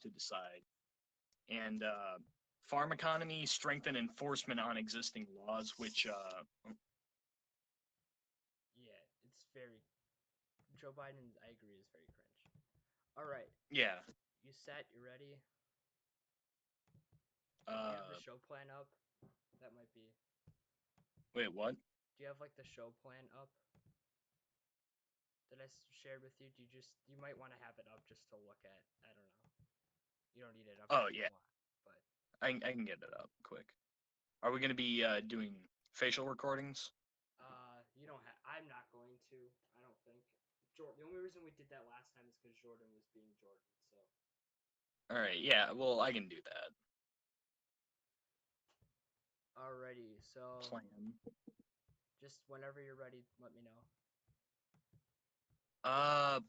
to decide. And farm economy, strengthen enforcement on existing laws, which Yeah, it's very Joe Biden. I agree, is very cringe. All right, yeah. you set? You ready? Do you have the Uh, show plan up? That might be. wait, what? Do you have like the show plan up that I shared with you? Do you just you might want to have it up just to look at? I don't know. You don't need it up Oh if you yeah, don't want, but I can get it up quick. Are we gonna be doing facial recordings? you don't have. I'm not going to. I don't think. Jordan. The only reason we did that last time is because Jordan was being Jordan. So. All right, yeah. Well, I can do that. Alrighty. So Plan. just whenever you're ready, let me know. Uh,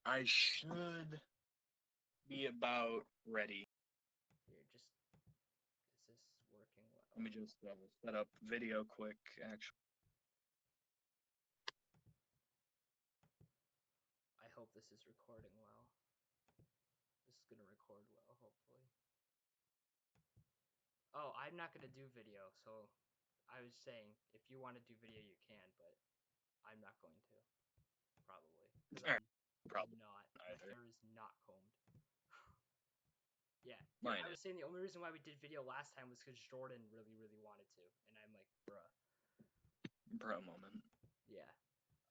I should be about ready. Here, just is this working Let well? me just set up video quick. Actually, I hope this is recording well. This is gonna record well, hopefully. Oh, I'm not gonna do video, so I was saying if you want to do video, you can, but I'm not going to probably because all right, I'm probably not. My either. hair is not combed. Yeah, Mine I is. was saying the only reason why we did video last time was because Jordan really, really wanted to, and I'm like, bruh. Bro, moment. Yeah.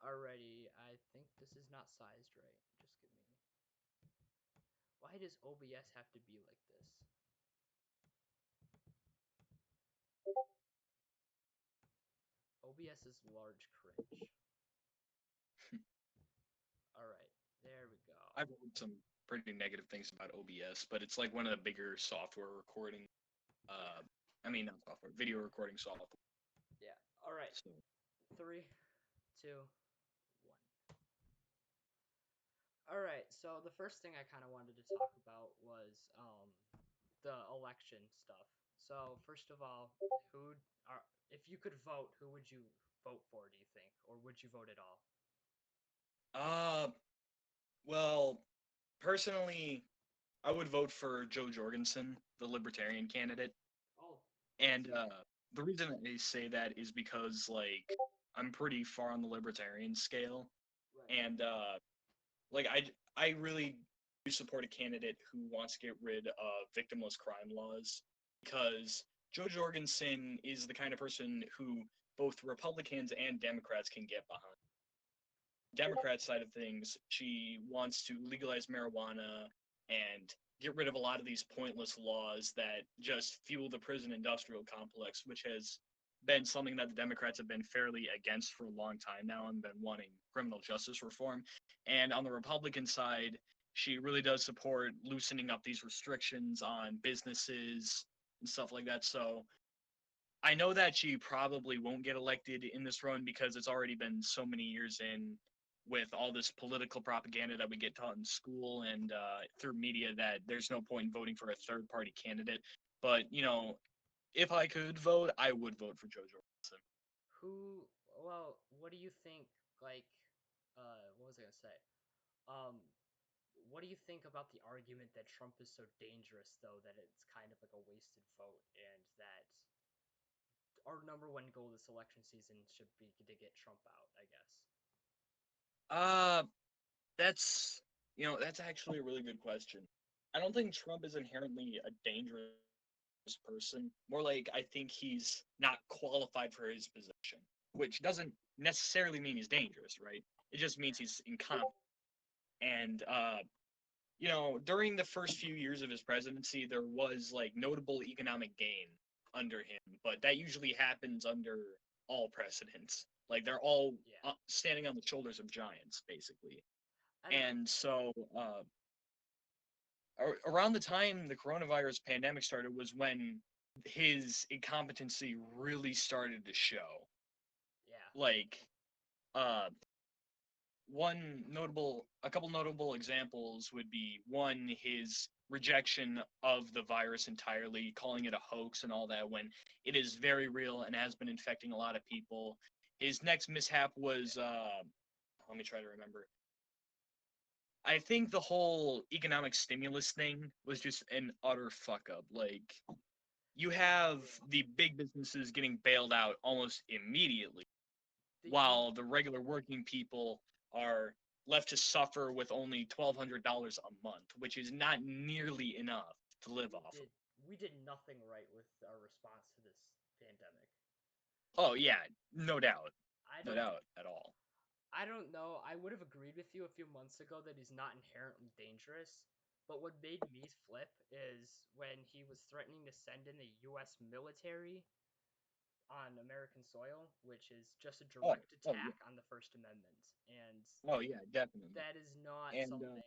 Alrighty, I think this is not sized right. Just give me. Why does OBS have to be like this? OBS is large cringe. Alright, there we go. I've heard some pretty negative things about OBS, but it's like one of the bigger software recording. Yeah. I mean not software, video recording software. Yeah. Alright. So 3, 2, 1. Alright, so the first thing I kind of wanted to talk about was the election stuff. So first of all, who are if you could vote, who would you vote for, do you think? Or would you vote at all? uh well, personally, I would vote for Joe Jorgensen, the Libertarian candidate. Oh, And same. the reason I say that is because like I'm pretty far on the libertarian scale, Right. and like I really do support a candidate who wants to get rid of victimless crime laws because Joe Jorgensen is the kind of person who both Republicans and Democrats can get behind. Democrat side of things, she wants to legalize marijuana and get rid of a lot of these pointless laws that just fuel the prison industrial complex, which has been something that the Democrats have been fairly against for a long time now and been wanting criminal justice reform. And on the Republican side, she really does support loosening up these restrictions on businesses and stuff like that. So I know that she probably won't get elected in this run because it's already been so many years in with all this political propaganda that we get taught in school and through media that there's no point in voting for a third party candidate. But, if I could vote, I would vote for Joe Jorgensen. Who? Well, what do you think? Like, what was I gonna say? Um, what do you think about the argument that Trump is so dangerous, though, that it's kind of like a wasted vote, and that our number one goal this election season should be to get Trump out, I guess. Uh, that's actually a really good question. I don't think Trump is inherently a dangerous person. More like I think he's not qualified for his position, which doesn't necessarily mean he's dangerous, right? It just means he's incompetent. And during the first few years of his presidency, there was like notable economic gain under him, but that usually happens under all presidents. Like they're all Yeah, standing on the shoulders of giants, basically. and And so, around the time the coronavirus pandemic started was when his incompetency really started to show. yeah, Like, uh, a couple notable examples would be one, his rejection of the virus entirely, calling it a hoax and all that when it is very real and has been infecting a lot of people. His next mishap was, yeah, let me try to remember. I think the whole economic stimulus thing was just an utter fuck up. Like, you have the big businesses getting bailed out almost immediately, The U while the regular working people are left to suffer with only $1,200 a month, which is not nearly enough to live we off of. did we did nothing right with our response to this pandemic. Oh yeah, no doubt, I no don't doubt at all. I don't know. I would have agreed with you a few months ago that he's not inherently dangerous. But what made me flip is when he was threatening to send in the US military on American soil, which is just a Oh, direct oh yeah, attack on the First Amendment. And oh yeah, definitely. that is not And something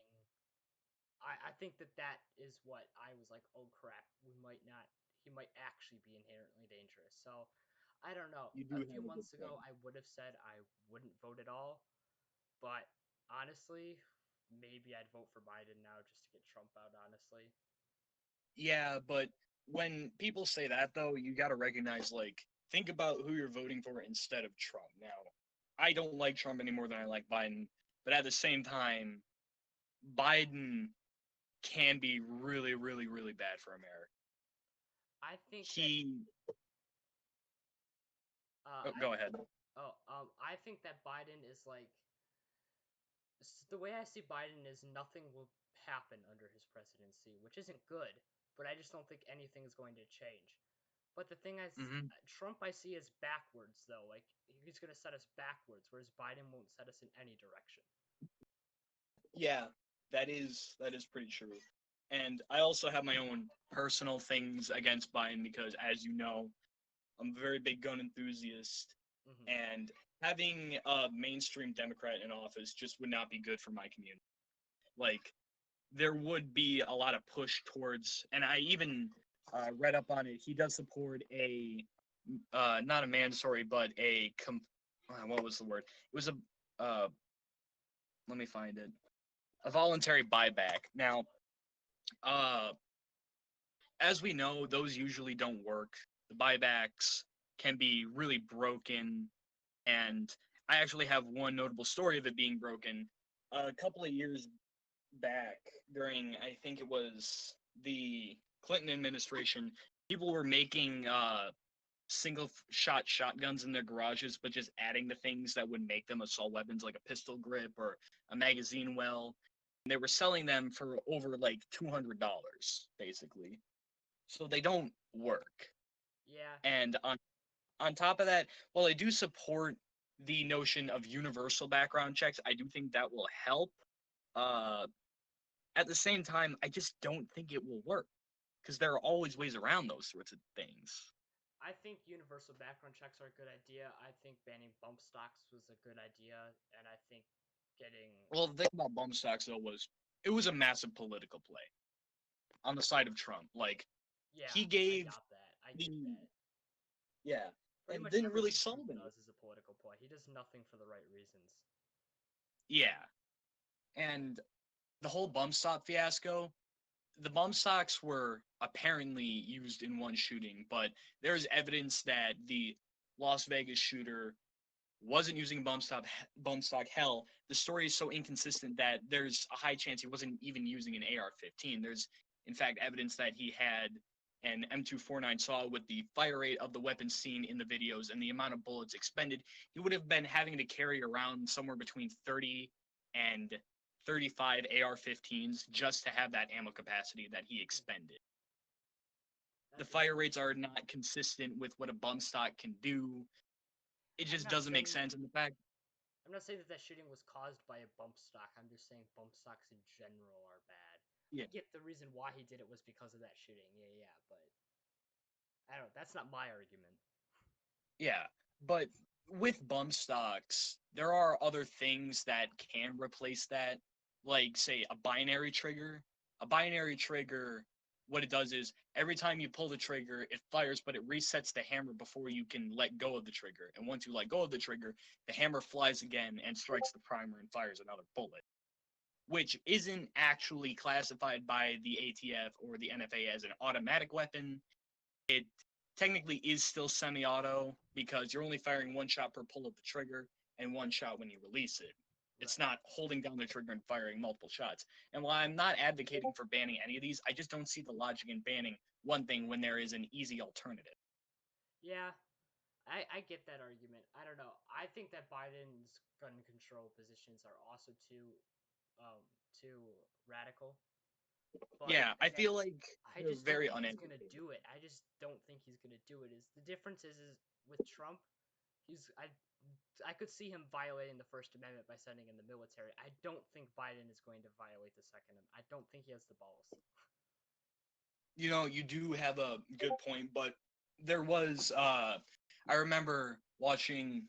I think that that is what I was like, oh crap, we might not, he might actually be inherently dangerous. So I don't know. you A do few have a good months point. ago, I would have said I wouldn't vote at all, but honestly, maybe I'd vote for Biden now just to get Trump out, honestly. Yeah, but when people say that though, you got to recognize like think about who you're voting for instead of Trump. Now, I don't like Trump any more than I like Biden, but at the same time, Biden can be really, really, really bad for America. I think that, He, uh, oh, I, go ahead. I think that Biden is like, the way I see Biden is nothing will happen under his presidency, which isn't good, but I just don't think anything is going to change. But the thing is, Hmm. Trump I see as backwards though. Like he's gonna set us backwards, whereas Biden won't set us in any direction. Yeah, that is pretty true. And I also have my own personal things against Biden because, as you know, I'm a very big gun enthusiast, Hmm. and having a mainstream Democrat in office just would not be good for my community. Like, there would be a lot of push towards, and I even read up on it. He does support a, not a mandatory, but what was the word? It was let me find it, a voluntary buyback. Now, uh, as we know, those usually don't work. The buybacks can be really broken, and I actually have one notable story of it being broken. A couple of years back, during I think it was the Clinton administration, people were making single shot shotguns in their garages, but just adding the things that would make them assault weapons, like a pistol grip or a magazine well. And they were selling them for over like $200, basically. So they don't work. Yeah, And on top of that, while I do support the notion of universal background checks, I do think that will help. Uh, at the same time, I just don't think it will work because there are always ways around those sorts of things. I think universal background checks are a good idea. I think banning bump stocks was a good idea, and I think getting Well, the thing about bump stocks though was it was a massive political play on the side of Trump. Like, yeah, he I gave got that. I get the, that. yeah, Pretty and much didn't really everything solve Trump anything. does is a political ploy. He does nothing for the right reasons. Yeah, and the whole bump stock fiasco, the bump stocks were apparently used in one shooting, but there's evidence that the Las Vegas shooter wasn't using bump stock. Hell, the story is so inconsistent that there's a high chance he wasn't even using an AR-15. There's in fact evidence that he had an M249 saw. With the fire rate of the weapon seen in the videos and the amount of bullets expended, he would have been having to carry around somewhere between 30 and 35 AR-15s just to have that ammo capacity that he expended. The That's fire insane. rates are not consistent with what a bump stock can do. It I'm just not doesn't make saying sense. And the fact, I'm not saying that that shooting was caused by a bump stock. I'm just saying bump stocks in general are bad. yeah, I get the reason why he did it was because of that shooting. Yeah, yeah, but I don't. That's not my argument. yeah, but with bump stocks, there are other things that can replace that, like say a binary trigger. A binary trigger, what it does is every time you pull the trigger, it fires, but it resets the hammer before you can let go of the trigger. And once you let go of the trigger, the hammer flies again and strikes the primer and fires another bullet, which isn't actually classified by the ATF or the NFA as an automatic weapon. It technically is still semi-auto because you're only firing one shot per pull of the trigger and one shot when you release it. It's Right. not holding down the trigger and firing multiple shots. And while I'm not advocating for banning any of these, I just don't see the logic in banning one thing when there is an easy alternative. Yeah, I get that argument. I don't know. I think that Biden's gun control positions are also um too radical. But Yeah, I again, feel like I they're just don't very think he's gonna unadvocated. do it. I just don't think he's gonna do it. Is the difference is with Trump, he's I could see him violating the First Amendment by sending in the military. I don't think Biden is going to violate the Second Amendment. I don't think he has the balls. You do have a good point, but there was I remember watching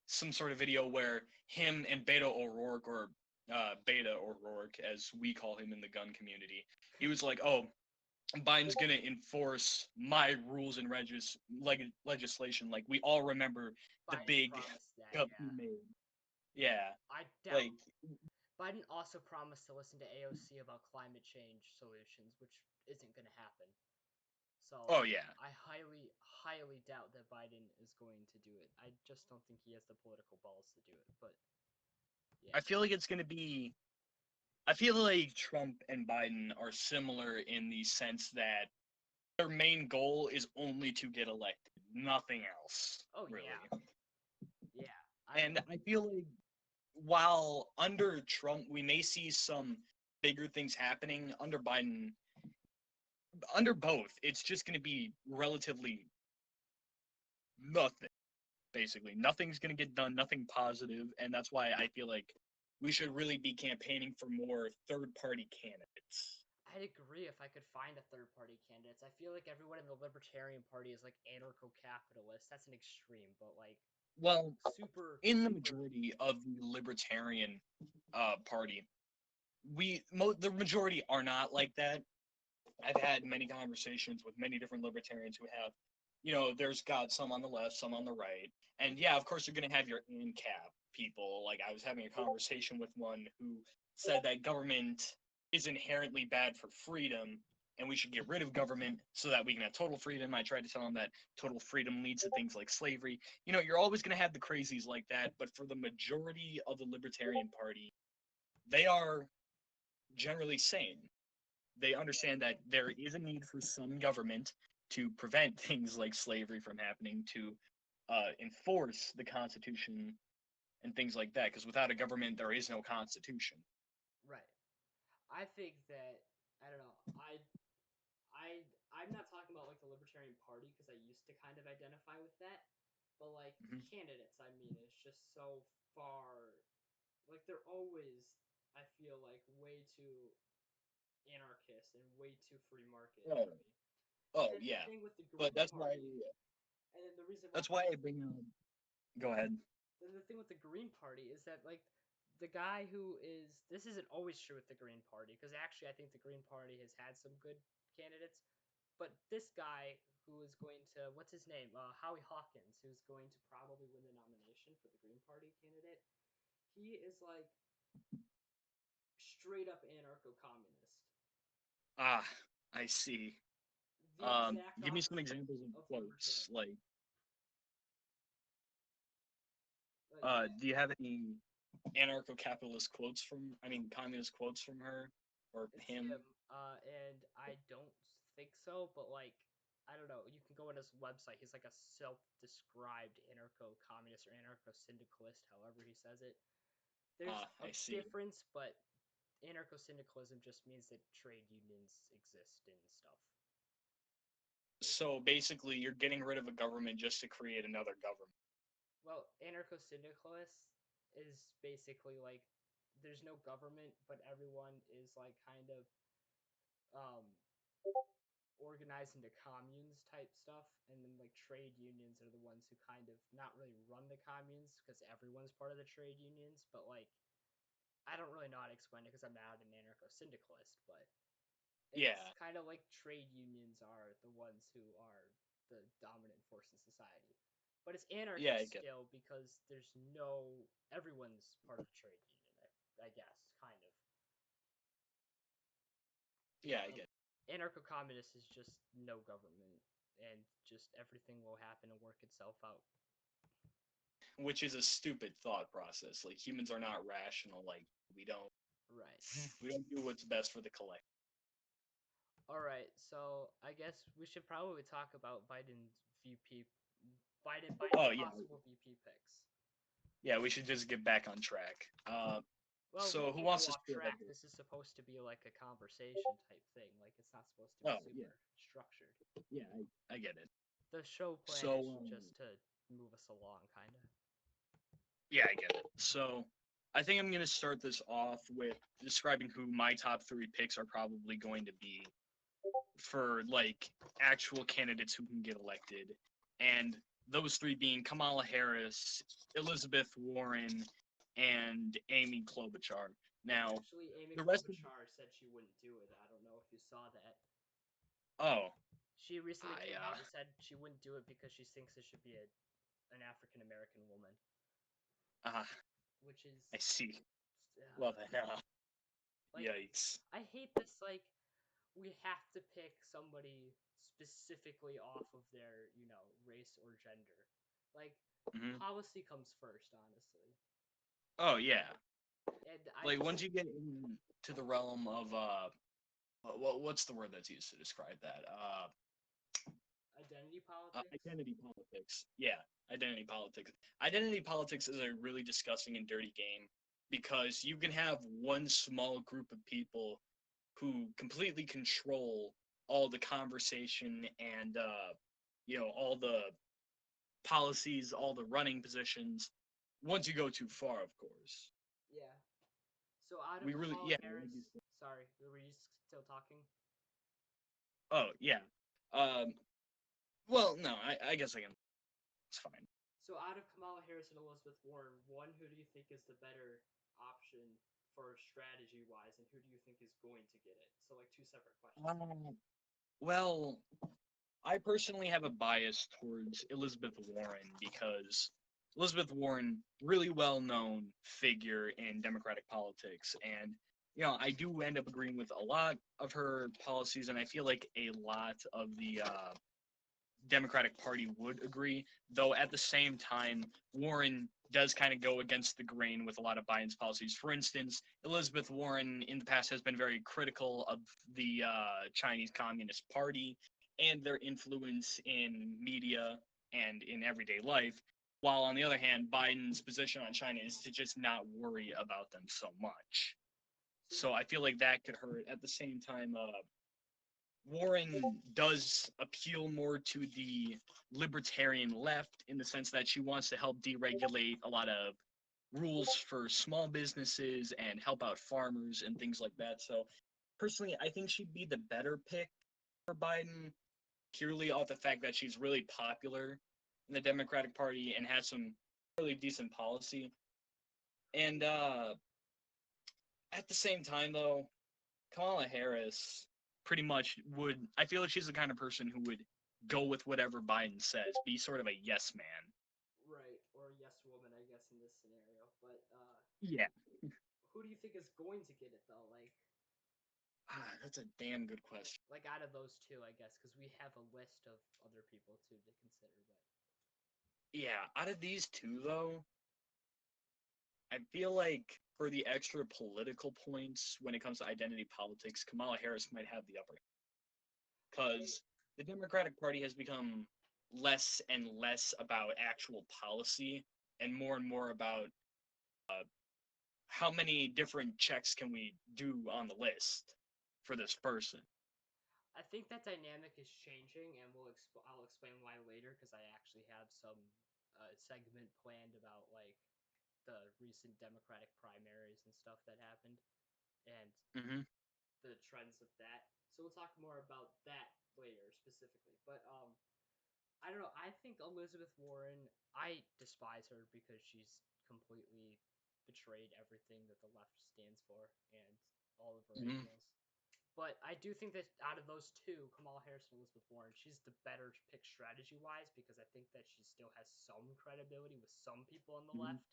some sort of video where him and Beta O'Rourke, or Beta O'Rourke as we call him in the gun community, he was like, "Oh, Biden's gonna enforce my rules and legislation." Like, we all remember the Biden big promised that, up he yeah. made. Yeah, I doubt. like, Biden also promised to listen to AOC about climate change solutions, which isn't going to happen. So oh yeah, I highly doubt that Biden is going to do it. I just don't think he has the political balls to do it. But yeah, I feel like it's gonna be. I feel like Trump and Biden are similar in the sense that their main goal is only to get elected, nothing else, oh really. yeah, yeah. I don't And know. I feel like while under Trump we may see some bigger things happening, under both, it's just going to be relatively nothing. Basically, nothing's going to get done, nothing positive, and that's why I feel like we should really be campaigning for more third-party candidates. I'd agree if I could find a third party candidates. I feel like everyone in the Libertarian Party is like anarcho capitalist. That's an extreme, but like Well, super in the super majority of the libertarian party, the majority are not like that. I've had many conversations with many different libertarians who have, there's got some on the left, some on the right. And yeah, of course, you're going to have your ANCAP people. Like, I was having a conversation with one who said that government is inherently bad for freedom and we should get rid of government so that we can have total freedom. I tried to tell him that total freedom leads to things like slavery. You're always going to have the crazies like that, but for the majority of the Libertarian Party, they are generally sane. They understand that there is a need for some government to prevent things like slavery from happening, to enforce the Constitution and things like that. Because without a government, there is no Constitution. right. I think that I don't know. I'm not talking about like the Libertarian Party because I used to kind of identify with that, but like Mm-hmm. candidates, I mean, it's just so far. Like they're always, I feel like way too anarchist and way too free market Oh, for me. And oh then the yeah, thing with the but Green Party, and then the reason why that's why I bring up. Go ahead. then the thing with the Green Party is that like the guy who is this isn't always true with the Green Party because actually I think the Green Party has had some good candidates, but this guy who is going to what's his name Howie Hawkins, who's going to probably win the nomination for the Green Party candidate, he is like straight up anarcho communist, Ah, I see. the exact Give me some opposite examples of of quotes. libertarian. Like Do you have any anarcho-capitalist quotes communist quotes from her or it's him? him, and I don't think so, but like I don't know. You can go on his website. He's like a self-described anarcho-communist or anarcho-syndicalist, however he says it. There's Ah, a I see. difference, but anarcho-syndicalism just means that trade unions exist and stuff. So Basically, basically, you're getting rid of a government just to create another government. well, anarcho-syndicalist is basically like there's no government, but everyone is like kind of um organized into communes type stuff, and then like trade unions are the ones who kind of not really run the communes because everyone's part of the trade unions, but like I don't really know how to explain it because I'm not an anarcho-syndicalist, but it's Yeah, kind of like trade unions are the ones who are the dominant force in society. But it's yeah, I anarchist get. still because there's no everyone's part of the trade union, I guess, kind of. Yeah, I Um, get. Anarcho-communist is just no government and just everything will happen and work itself out. which is a stupid thought process. Like humans are not rational. Like we don't Right. we don't do what's best for the collective. All right. So I guess we should probably talk about Biden's VP, Biden's Oh yeah, possible VP picks. yeah. We should just get back on track. Well, we So who can't wants go to off spearhead track. this? This is supposed to be like a conversation type thing. Like it's not supposed to be Oh yeah, super structured. yeah. I get it. The show plan So is just to move us along, kind of. yeah, I get it. So I think I'm gonna start this off with describing who my top three picks are probably going to be for like actual candidates who can get elected, and those three being Kamala Harris, Elizabeth Warren, and Amy Klobuchar. Now, Actually, Amy the rest of Klobuchar said she wouldn't do it. I don't know if you saw that. oh, She recently I came out and said she wouldn't do it because she thinks it should be an African American woman, uh, which is I see. Well uh, then, like yikes. I hate this. Like we have to pick somebody specifically off of their race or gender. Like Hmm. policy comes first, honestly. Oh yeah. And I Like just once you get into the realm of what's the word that's used to describe that? identity politics. Identity politics. Yeah, identity politics. Identity politics is a really disgusting and dirty game because you can have one small group of people who completely control all the conversation and all the policies, all the running positions. Once you go too far, of course. Yeah. So out of We really, Kamala yeah. Harris, sorry, were you still talking? Oh yeah. Um. Well, no, I guess I can. It's fine. So out of Kamala Harris and Elizabeth Warren, one, who do you think is the better option for strategy wise, and who do you think is going to get it? So like two separate questions. Well, I personally have a bias towards Elizabeth Warren because Elizabeth Warren, really well known figure in Democratic politics, and I do end up agreeing with a lot of her policies, and I feel like a lot of the Democratic Party would agree. Though at the same time, Warren does kind of go against the grain with a lot of Biden's policies. For instance, Elizabeth Warren in the past has been very critical of the Chinese Communist Party and their influence in media and in everyday life. While on the other hand, Biden's position on China is to just not worry about them so much. So I feel like that could hurt. At the same time, Warren does appeal more to the libertarian left in the sense that she wants to help deregulate a lot of rules for small businesses and help out farmers and things like that. So personally, I think she'd be the better pick for Biden purely off the fact that she's really popular in the Democratic Party and has some really decent policy. And at the same time, though, Kamala Harris pretty much would. I feel like she's the kind of person who would go with whatever Biden says, be sort of a yes man. Right, or yes woman, I guess in this scenario. But Yeah. who do you think is going to get it though? That's a damn good question. Like out of those two, I guess, because we have a list of other people too to consider. But Yeah, out of these two, though, I feel like for the extra political points when it comes to identity politics, Kamala Harris might have the upper hand. Because the Democratic Party has become less and less about actual policy and more about how many different checks can we do on the list for this person. I think that dynamic is changing, and I'll explain why later because I actually have some segment planned about like the recent Democratic primaries and stuff that happened, and Mm-hmm. the trends of that. So we'll talk more about that later specifically. But I don't know. I think Elizabeth Warren. I despise her because she's completely betrayed everything that the left stands for and all of her Mm-hmm. ideals. But I do think that out of those two, Kamala Harris and Elizabeth Warren, she's the better pick strategy wise because I think that she still has some credibility with some people on the Mm-hmm. left.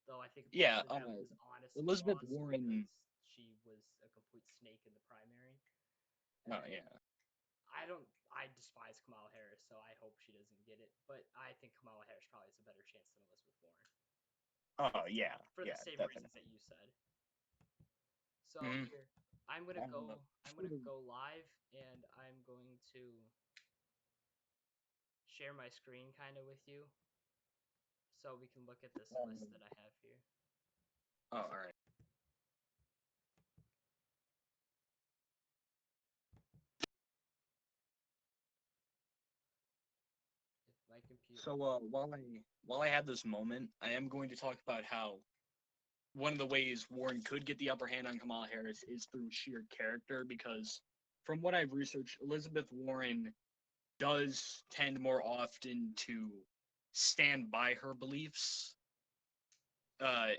Though I think Yeah, most of that was honest Elizabeth flaws Warren. because she was a complete snake in the primary. Oh And yeah. I don't I despise Kamala Harris, so I hope she doesn't get it. But I think Kamala Harris probably has a better chance than Elizabeth Warren Oh yeah, for the yeah, same reasons definitely. that you said. So Mm-hmm. here, I'm gonna Uh, go. I'm gonna go live, and I'm going to share my screen kind of with you, so we can look at this list that I have here. oh, all right. If my computer. So while I have this moment, I am going to talk about how one of the ways Warren could get the upper hand on Kamala Harris is through sheer character, because from what I've researched, Elizabeth Warren does tend more often to stand by her beliefs,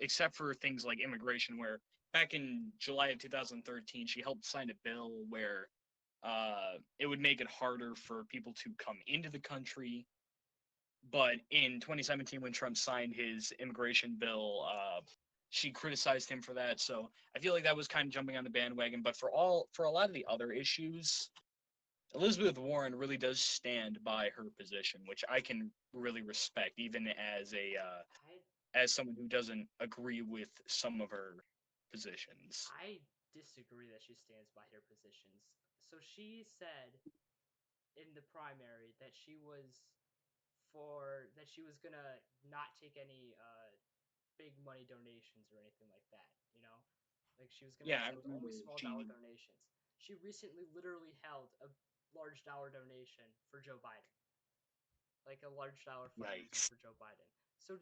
except for things like immigration, where back in July of 2013, she helped sign a bill where it would make it harder for people to come into the country. But in 2017, when Trump signed his immigration bill, she criticized him for that. So I feel like that was kind of jumping on the bandwagon. But for a lot of the other issues, Elizabeth Warren really does stand by her position, which I can really respect, even I as someone who doesn't agree with some of her positions. I disagree that she stands by her positions. So she said in the primary that she was gonna not take any big money donations or anything like that. You know, like she was gonna Yeah, I accept remember only small dollar she. donations. She recently literally held a large dollar donation for Joe Biden, like a large dollar fundraiser Yikes. for Joe Biden. So,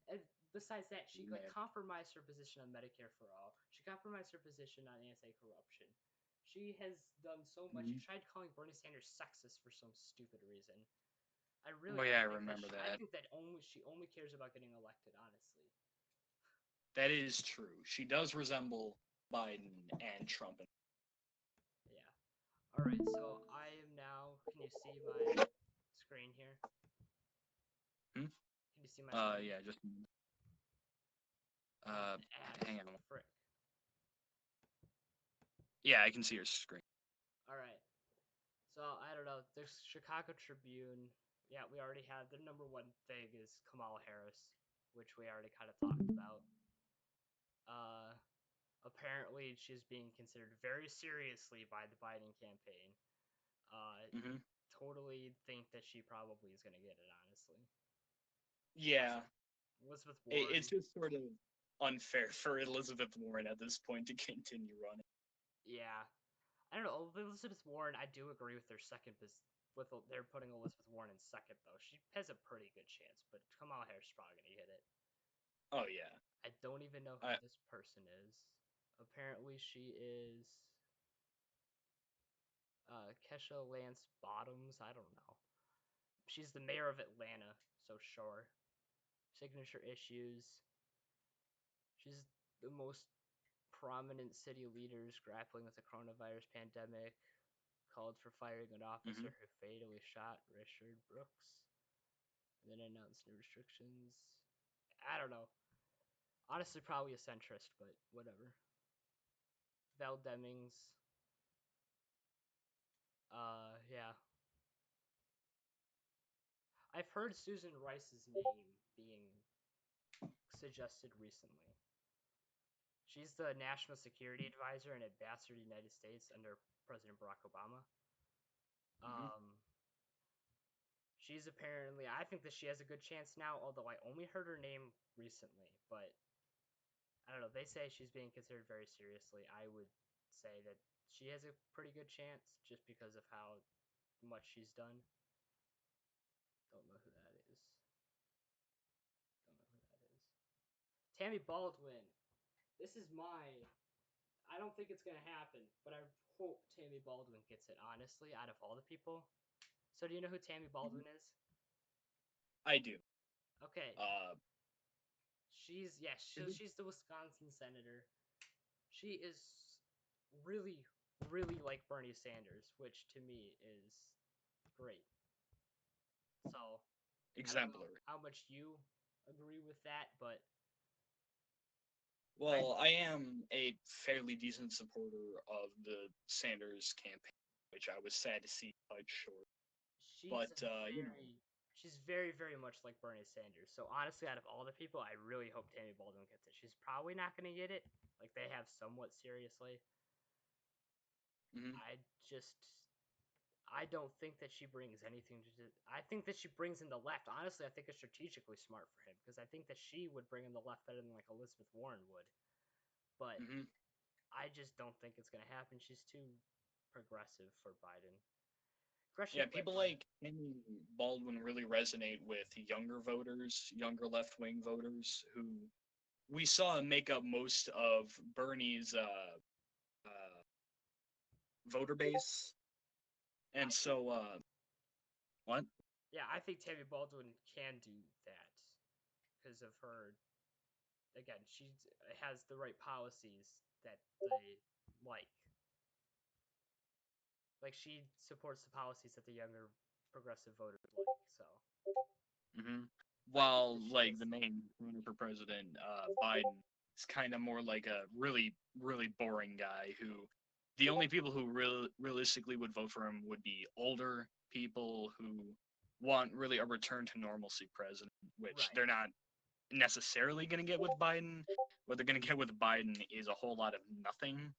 and besides that, she like Man. compromised her position on Medicare for all. She compromised her position on anti-corruption. She has done so much. She Mhm. tried calling Bernie Sanders sexist for some stupid reason. I Oh really yeah, I think that remember I that. think that only she only cares about getting elected. Honestly, That is true. She does resemble Biden and Trump. yeah. All right, so I am now. Can you see my screen here? Hmm? Can you see my screen? Yeah, just What uh, the ass hang on. frick? Yeah, I can see your screen. All right. So I don't know. The Chicago Tribune. Yeah, we already had the number one thing is Kamala Harris, which we already kind of talked about. Uh, Apparently she's being considered very seriously by the Biden campaign. Hmm. Totally think that she probably is gonna get it. Honestly, Yeah, Elizabeth it's Warren. just sort of unfair for Elizabeth Warren at this point to continue running. Yeah, I don't know. Elizabeth Warren. I do agree with their second. They're putting Elizabeth Warren in second though. She has a pretty good chance, but Kamala Harris is probably gonna get it. Oh yeah. I don't even know who I this person is. Apparently, she is Kesha Lance Bottoms. I don't know. She's the mayor of Atlanta, so sure. Signature issues. She's the most prominent city leaders grappling with the coronavirus pandemic. Called for firing an hmm officer who fatally shot Richard Brooks, and then announced new restrictions. I don't know. Honestly, probably a centrist, but whatever. Val Demings. Yeah. I've heard Susan Rice's name being suggested recently. She's the National Security Advisor and Ambassador to the United States under President Barack Obama. hmm Um, she's apparently, I think that she has a good chance now, although I only heard her name recently. But I don't know. They say she's being considered very seriously. I would say that she has a pretty good chance just because of how much she's done. Don't know who that is. Don't know who that is. Tammy Baldwin. This is my I don't think it's gonna happen, but I hope Tammy Baldwin gets it. Honestly, out of all the people. So do you know who Tammy Baldwin is? I do. Okay, Uh, so she's the Wisconsin senator. She is really, really like Bernie Sanders, which to me is great. So I don't know exemplary. how much you agree with that, but I Well, I am a fairly decent supporter of the Sanders campaign, which I was sad to see cut short. She's But she's very, very much like Bernie Sanders. So honestly, out of all the people, I really hope Tammy Baldwin gets it. She's probably not going to get it. Like they have somewhat seriously. mhm. I just I don't think that she brings anything to. I think that she brings in the left. Honestly, I think it's strategically smart for him because I think that she would bring in the left better than like Elizabeth Warren would. But Mhm. I just don't think it's going to happen. She's too progressive for Biden. Gretchen Yeah, people Whitmer. like Tammy Baldwin really resonate with younger voters, younger left-wing voters who we saw make up most of Bernie's voter base. I And think so, what? Yeah, I think Tammy Baldwin can do that because of her. Again, she has the right policies that they like. Like she supports the policies that the younger progressive voters like. So Hmm. I think While that she like is. the main runner for president, Biden, is kind of more like a really, really boring guy who the only people who realistically would vote for him would be older people who want really a return to normalcy president, which Right. they're not necessarily going to get with Biden. What they're going to get with Biden is a whole lot of nothing.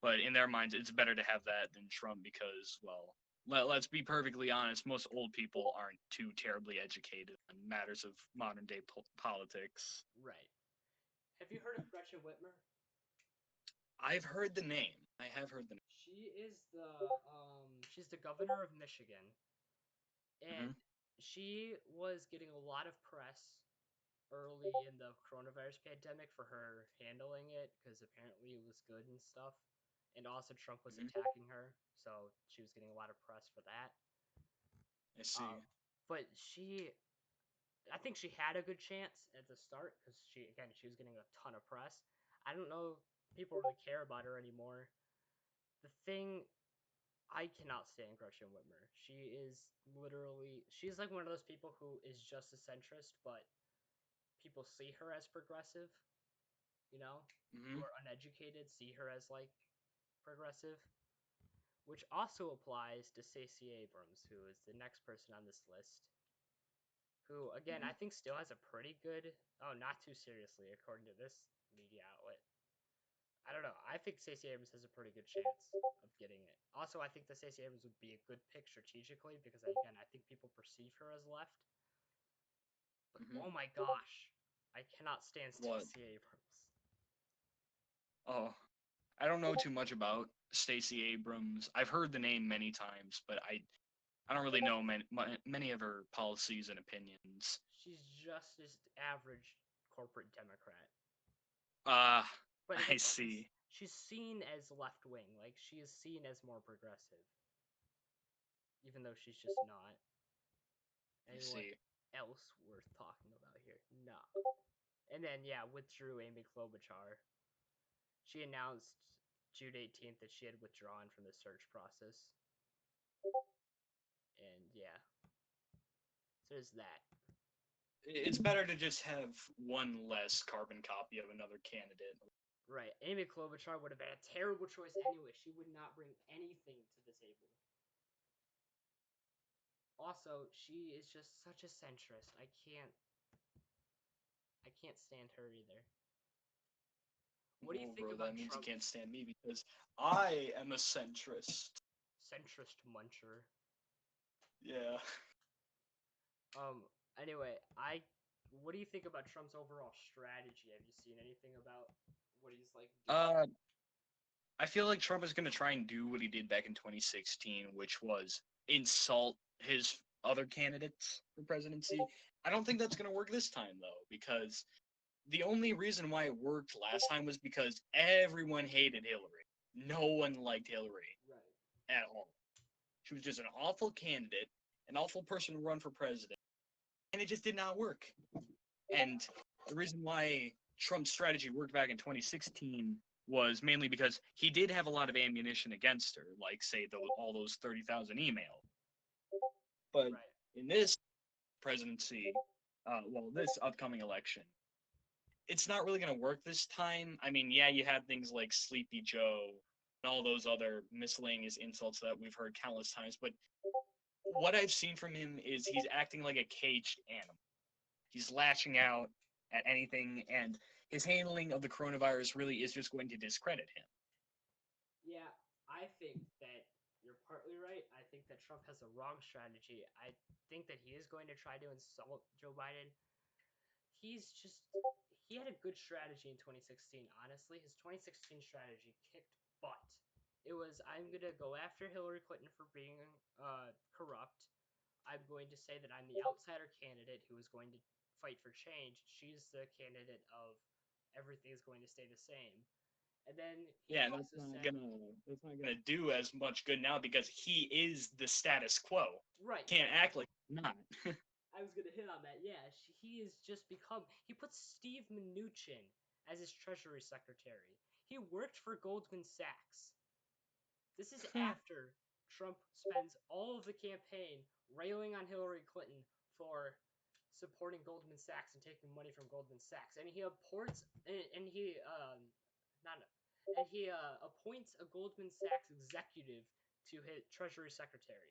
But in their minds, it's better to have that than Trump because, well, let's be perfectly honest, most old people aren't too terribly educated on matters of modern day politics. Right. Have you heard of Gretchen Whitmer? I've heard the name. I have heard the She's the governor of Michigan, and name. she was getting a lot of press early in the coronavirus pandemic for her handling it because apparently it was good and stuff. And also Trump was Hmm. attacking her, so she was getting a lot of press for that. I see. But I think she had a good chance at the start because she was getting a ton of press. I don't know if people really care about her anymore. The thing I cannot stand Gretchen Whitmer. She's like one of those people who is just a centrist, but people see her as progressive, you know, who Hmm. are uneducated see her as like progressive, which also applies to Stacey Abrams, who is the next person on this list. Who, again, Hmm. I think still has a pretty good. Oh, not too seriously, according to this media outlet. I don't know. I think Stacey Abrams has a pretty good chance of getting it. Also, I think that Stacey Abrams would be a good pick strategically because, again, I think people perceive her as left. But Hmm. oh my gosh, I cannot stand What? Stacey Abrams. Oh, I don't know too much about Stacey Abrams. I've heard the name many times, but I don't really know many of her policies and opinions. She's just this average corporate Democrat. Ah, But I again, see. she's seen as left wing. Like she is seen as more progressive, even though she's just not. I Anyone see. else worth talking about here? No. And then yeah, withdrew Amy Klobuchar. She announced June 18th that she had withdrawn from the search process. And yeah, so there's that. It's better to just have one less carbon copy of another candidate. Right. Amy Klobuchar would have been a terrible choice anyway. She would not bring anything to the table. Also, she is just such a centrist. I can't stand her either. What do you Oh, think bro, that about means you Trump? can't stand me because I am a centrist. Centrist muncher. Yeah. Um. Anyway, I. What do you think about Trump's overall strategy? Have you seen anything about what he's like doing? Uh, I feel like Trump is going to try and do what he did back in 2016, which was insult his other candidates for presidency. I don't think that's going to work this time, though, because the only reason why it worked last time was because everyone hated Hillary. No one liked Hillary Right. at all. She was just an awful candidate, an awful person to run for president, and it just did not work. And the reason why Trump's strategy worked back in 2016 was mainly because he did have a lot of ammunition against her, like say all those 30,000 emails. But Right. in this presidency, this upcoming election, it's not really going to work this time. I mean, yeah, you had things like Sleepy Joe and all those other miscellaneous insults that we've heard countless times, but what I've seen from him is he's acting like a caged animal. He's lashing out at anything, and his handling of the coronavirus really is just going to discredit him. Yeah, I think that you're partly right. I think that Trump has a wrong strategy. I think that he is going to try to insult Joe Biden. He had a good strategy in 2016. Honestly, his 2016 strategy kicked butt. It was, I'm going to go after Hillary Clinton for being corrupt. I'm going to say that I'm the outsider candidate who is going to fight for change. She's the candidate of everything's going to stay the same. And then he Yeah, also said, that's not gonna do as much good now because he is the status quo. right, Can't act like he's not. I was going to hit on that. Yeah, he has just become, he puts Steve Mnuchin as his Treasury Secretary. He worked for Goldman Sachs. This is after Trump spends all of the campaign railing on Hillary Clinton for supporting Goldman Sachs and taking money from Goldman Sachs, and he appoints and he not and he appoints a Goldman Sachs executive to his Treasury Secretary.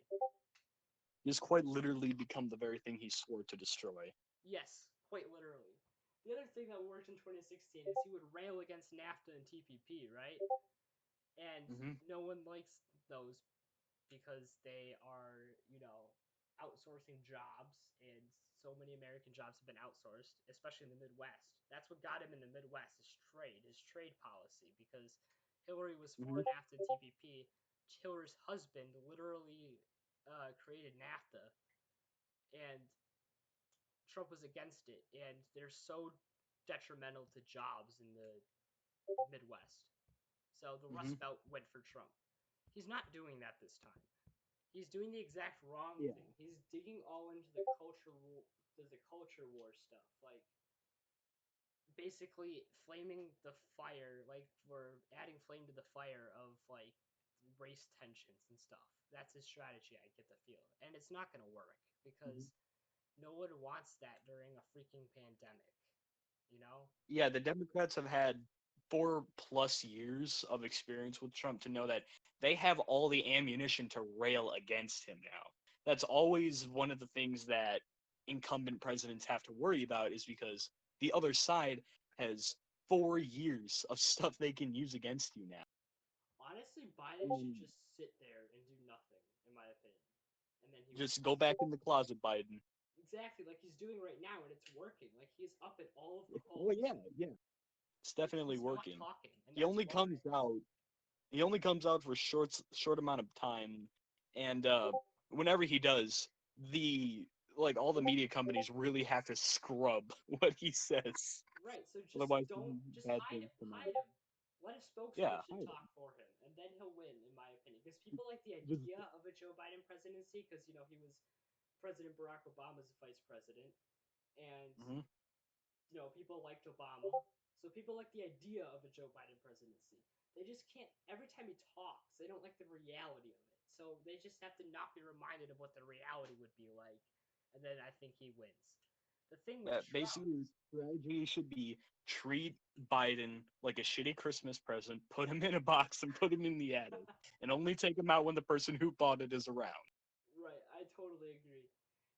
He's quite literally become the very thing he swore to destroy. Yes, quite literally. The other thing that worked in 2016 is he would rail against NAFTA and TPP, right? And Mm-hmm. no one likes those because they are, outsourcing jobs, and so many American jobs have been outsourced, especially in the Midwest. That's what got him in the Midwest is his trade policy, because Hillary was Mm-hmm. for NAFTA and TPP. Hillary's husband literally created NAFTA, and Trump was against it, and they're so detrimental to jobs in the Midwest. So the Mm-hmm. Rust Belt went for Trump. He's not doing that this time. He's doing the exact wrong Yeah. thing. He's digging all into the culture war stuff, like basically flaming the fire, like we're adding flame to the fire of like race tensions and stuff. That's his strategy. I get the feel, and it's not gonna work Mm-hmm. because no one wants that during a freaking pandemic. You know? Yeah, the Democrats have had 4+ years of experience with Trump to know that they have all the ammunition to rail against him now. That's always one of the things that incumbent presidents have to worry about is because the other side has 4 years of stuff they can use against you now. Honestly, Biden should Mm. just sit there and do nothing, in my opinion, and then he Just wins. go back in the closet, Biden. Exactly, like he's doing right now, and it's working. Like he's up at all of the Oh polls. yeah, yeah, it's Like definitely he's not working. talking, and He that's only why. comes out he only comes out for short amount of time, and whenever he does, the like all the media companies really have to scrub what he says, Right, so just otherwise don't just bad hide things him. come out. Hide him. Let a Yeah, spokesperson hide talk him. for him, and then he'll win, in my opinion. Because people like the Just, idea of a Joe Biden presidency, because he was President Barack Obama's vice president, and mhm. people liked Obama, so people like the idea of a Joe Biden presidency. They just can't. Every time he talks, they don't like the reality of it. So they just have to not be reminded of what the reality would be like, and then I think he wins. The thing with Trump. Basically, the strategy should be treat Biden like a shitty Christmas present, put him in a box, and put him in the attic, and only take him out when the person who bought it is around. Right, I totally agree.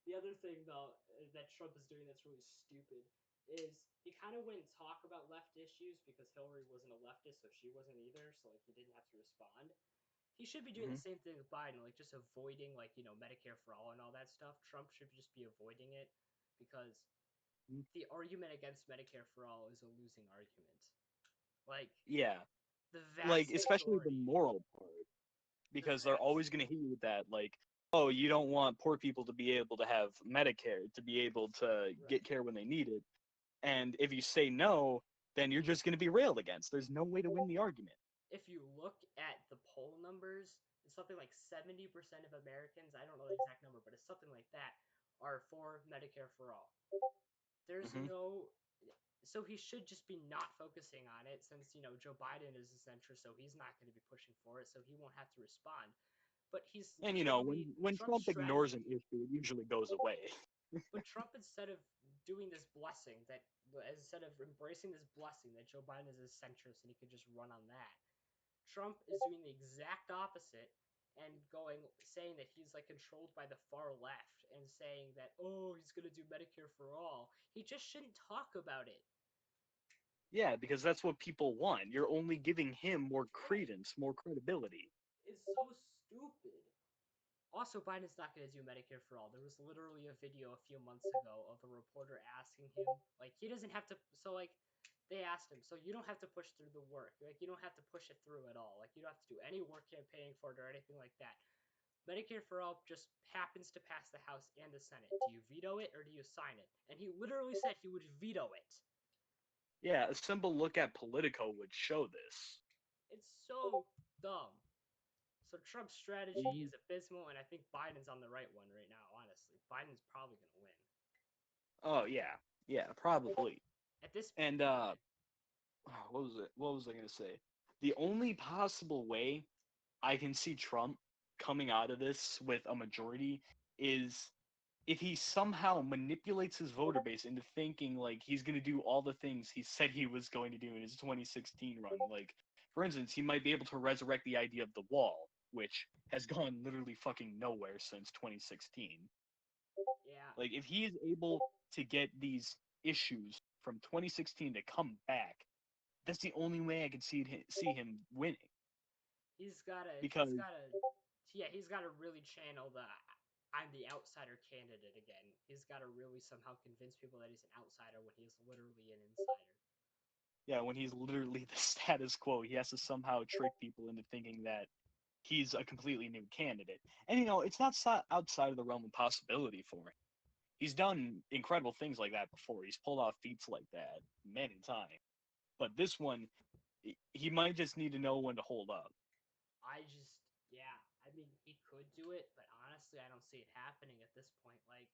The other thing, though, that Trump is doing that's really stupid is he kind of wouldn't talk about left issues because Hillary wasn't a leftist, so she wasn't either, so like he didn't have to respond. He should be doing Mm-hmm. the same thing with Biden, like just avoiding Medicare for all and all that stuff. Trump should just be avoiding it because the argument against Medicare for all is a losing argument. Like Yeah, the like vast especially the majority, moral part, the because they're vast always going to hit you with that, like, oh, you don't want poor people to be able to have Medicare, to be able to right. get care when they need it. And if you say no, then you're just going to be railed against. There's no way to win the argument. If you look at the poll numbers, it's something like 70% of Americans, I don't know the exact number, but it's something like that, are for Medicare for all. There's Hmm. no. So he should just be not focusing on it since, Joe Biden is a centrist, so he's not going to be pushing for it, so he won't have to respond. But he's And literally. when Trump's Trump ignores an strategy. issue, it usually goes away. But Trump, instead of doing this blessing, instead of embracing this blessing that Joe Biden is a centrist and he could just run on that, Trump is doing the exact opposite and saying that he's like controlled by the far left and saying that, oh, he's gonna do Medicare for all. He just shouldn't talk about it. Yeah, because that's what people want. You're only giving him more Right. credence, more credibility. It's so stupid. Also, Biden's not going to do Medicare for all. There was literally a video a few months ago of a reporter asking him, like, he doesn't have to. So, like, they asked him, so you don't have to push through the work. Like, you don't have to push it through at all. Like, you don't have to do any work campaigning for it or anything like that. Medicare for all just happens to pass the House and the Senate. Do you veto it or do you sign it? And he literally said he would veto it. Yeah, a simple look at Politico would show this. It's so dumb. So Trump's strategy is abysmal, and I think Biden's on the right one right now. Honestly, Biden's probably gonna win. Oh yeah, probably. At this, And what was it? What was I gonna say? The only possible way I can see Trump coming out of this with a majority is if he somehow manipulates his voter base into thinking like he's going to do all the things he said he was going to do in his 2016 run. Like, for instance, he might be able to resurrect the idea of the wall, which has gone literally fucking nowhere since 2016. yeah, Like, if he is able to get these issues from 2016 to come back, that's the only way I could see him winning. he's Because gotta, yeah, he's gotta really channel the I'm the outsider candidate again. He's gotta really somehow convince people that he's an outsider when he's literally an insider. yeah, when he's literally the status quo, he has to somehow trick people into thinking that he's a completely new candidate. And it's not outside of the realm of possibility for him. He's done incredible things like that before. He's pulled off feats like that many times. But this one, he might just need to know when to hold up. Yeah, I mean, he could do it, but honestly, I don't see it happening at this point. Like,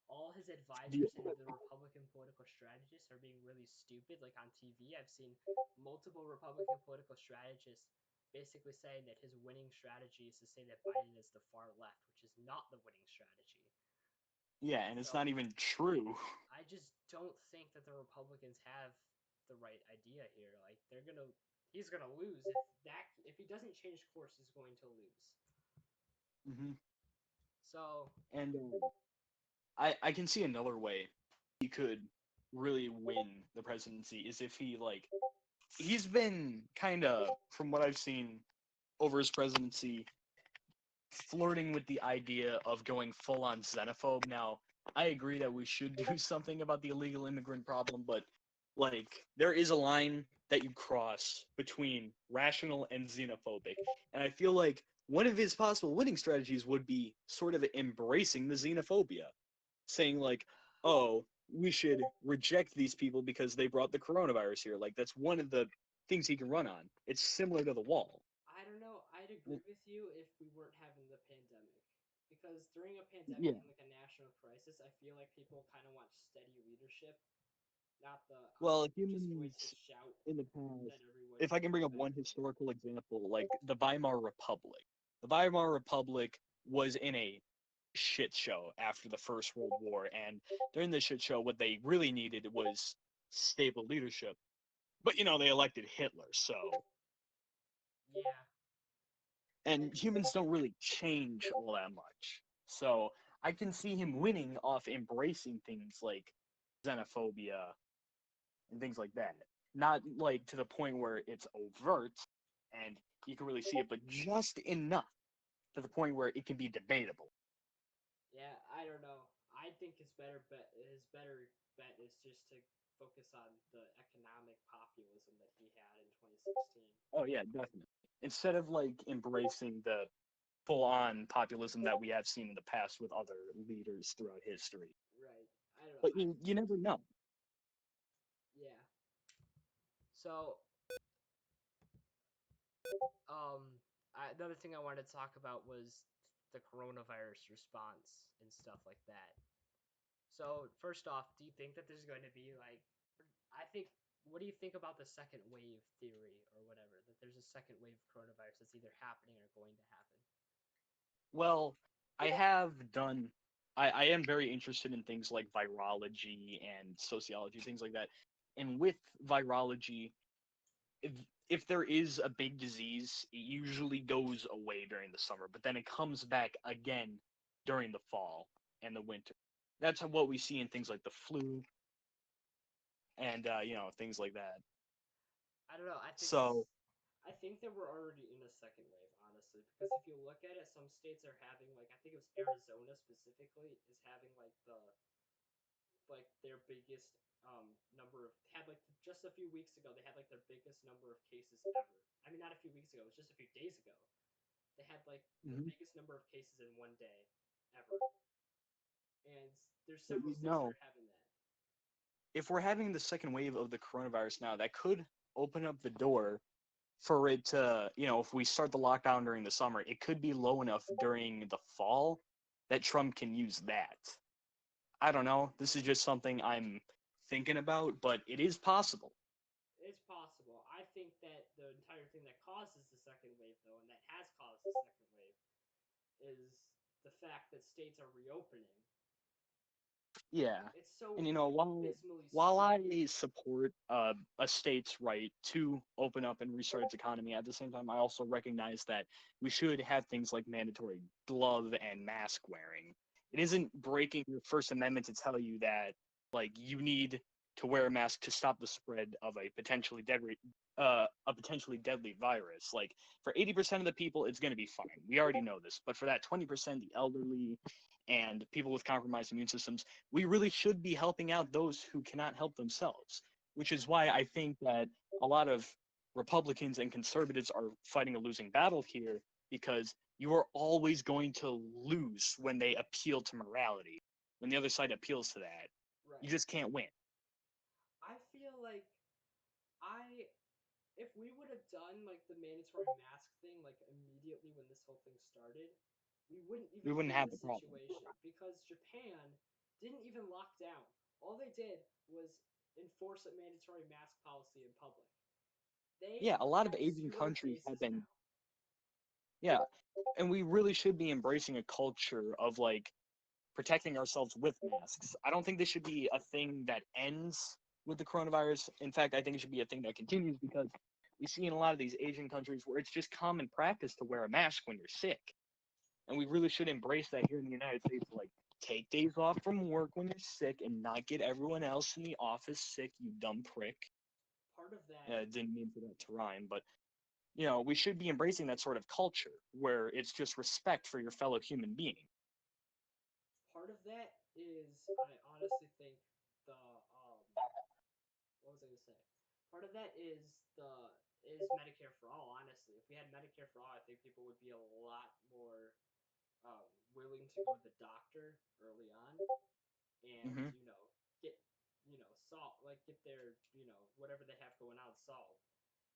all his The, advisors and the Republican political strategists are being really stupid. Like on TV, I've seen multiple Republican political strategists basically saying that his winning strategy is to say that Biden is the far left, which is not the winning strategy. yeah, and it's So not even true. I just don't think that the Republicans have the right idea here. Like he's gonna lose if he doesn't change course, he's going to lose. Hmm. So And I can see another way he could really win the presidency is if he's been kind of, from what I've seen over his presidency, flirting with the idea of going full on xenophobe. Now, I agree that we should do something about the illegal immigrant problem, but there is a line that you cross between rational and xenophobic. And I feel like one of his possible winning strategies would be sort of embracing the xenophobia, saying "Oh, we should reject these people because they brought the coronavirus here." Like that's one of the things he can run on. It's similar to the wall. I don't know. I'd agree with you if we weren't having the pandemic. Because during a pandemic Yeah. and like a national crisis, I feel like people kind of want steady leadership, not the Well, just going to humans shout in the past, that everyone if I can bring is up bad. one historical example, like the Weimar Republic. The Weimar Republic was in a shit show after the First World War, and during the shit show, what they really needed was stable leadership. But they elected Hitler, so Yeah, and it's humans don't really change all that much. So I can see him winning off embracing things like xenophobia and things like that. Not like to the point where it's overt and you can really see it, but just enough to the point where it can be debatable. yeah. I don't know. I think his better bet is just to focus on the economic populism that he had in 2016. Oh yeah, definitely. Instead of embracing the full on populism that we have seen in the past with other leaders throughout history. Right. I don't know. But you never know. Yeah. So Um, another thing I wanted to talk about was the coronavirus response and stuff like that. So, first off, do you think that there's going to be like, I think, what do you think about the second wave theory or whatever? That there's a second wave of coronavirus that's either happening or going to happen? Well, I have done. I am very interested in things like virology and sociology, things like that. And with virology, if there is a big disease, it usually goes away during the summer, but then it comes back again during the fall and the winter. That's what we see in things like the flu and things like that. I don't know. So I think that we're already in a second wave, honestly, because if you look at it, some states are having like I think it was Arizona specifically is having like their biggest number of had like just a few weeks ago they had like their biggest number of cases ever. I mean, not a few weeks ago, it was just a few days ago. They had like the mhm. biggest number of cases in one day ever, and there's But several states that are having that. if we're having the second wave of the coronavirus now, that could open up the door for it to, if we start the lockdown during the summer, it could be low enough during the fall that Trump can use that. I don't know. This is just something I'm thinking about, but it is possible. It's possible. I think that the entire thing that causes the second wave, though, and that has caused the second wave, is the fact that states are reopening. Yeah. It's so And abysmally while I stupid. support a state's right to open up and restart its economy, at the same time, I also recognize that we should have things like mandatory glove and mask wearing. It isn't breaking your First Amendment to tell you that like you need to wear a mask to stop the spread of a potentially deadly virus. Like for 80% of the people, it's going to be fine. We already know this. But for that 20%, the elderly and people with compromised immune systems, we really should be helping out those who cannot help themselves, which is why I think that a lot of Republicans and conservatives are fighting a losing battle here because you are always going to lose when they appeal to morality. When the other side appeals to that, you Right. just can't win. I feel like I if we would have done like the mandatory mask thing like immediately when this whole thing started, we wouldn't We even wouldn't be in have this the problem. situation because Japan didn't even lock down. All they did was enforce a mandatory mask policy in public. They Yeah, a lot of have Asian zero countries have cases been, now. yeah, and we really should be embracing a culture of like protecting ourselves with masks. I don't think this should be a thing that ends with the coronavirus. In fact, I think it should be a thing that continues because we see in a lot of these Asian countries where it's just common practice to wear a mask when you're sick. And we really should embrace that here in the United States. Like, take days off from work when you're sick and not get everyone else in the office sick, you dumb prick. Part of that Didn't mean for that to rhyme, but we should be embracing that sort of culture where it's just respect for your fellow human being. part of that is I honestly think the what was I gonna say? Part of that is Medicare for all. Honestly, if we had Medicare for all, I think people would be a lot more willing to go to the doctor early on and Hmm. get get their whatever they have going on solved.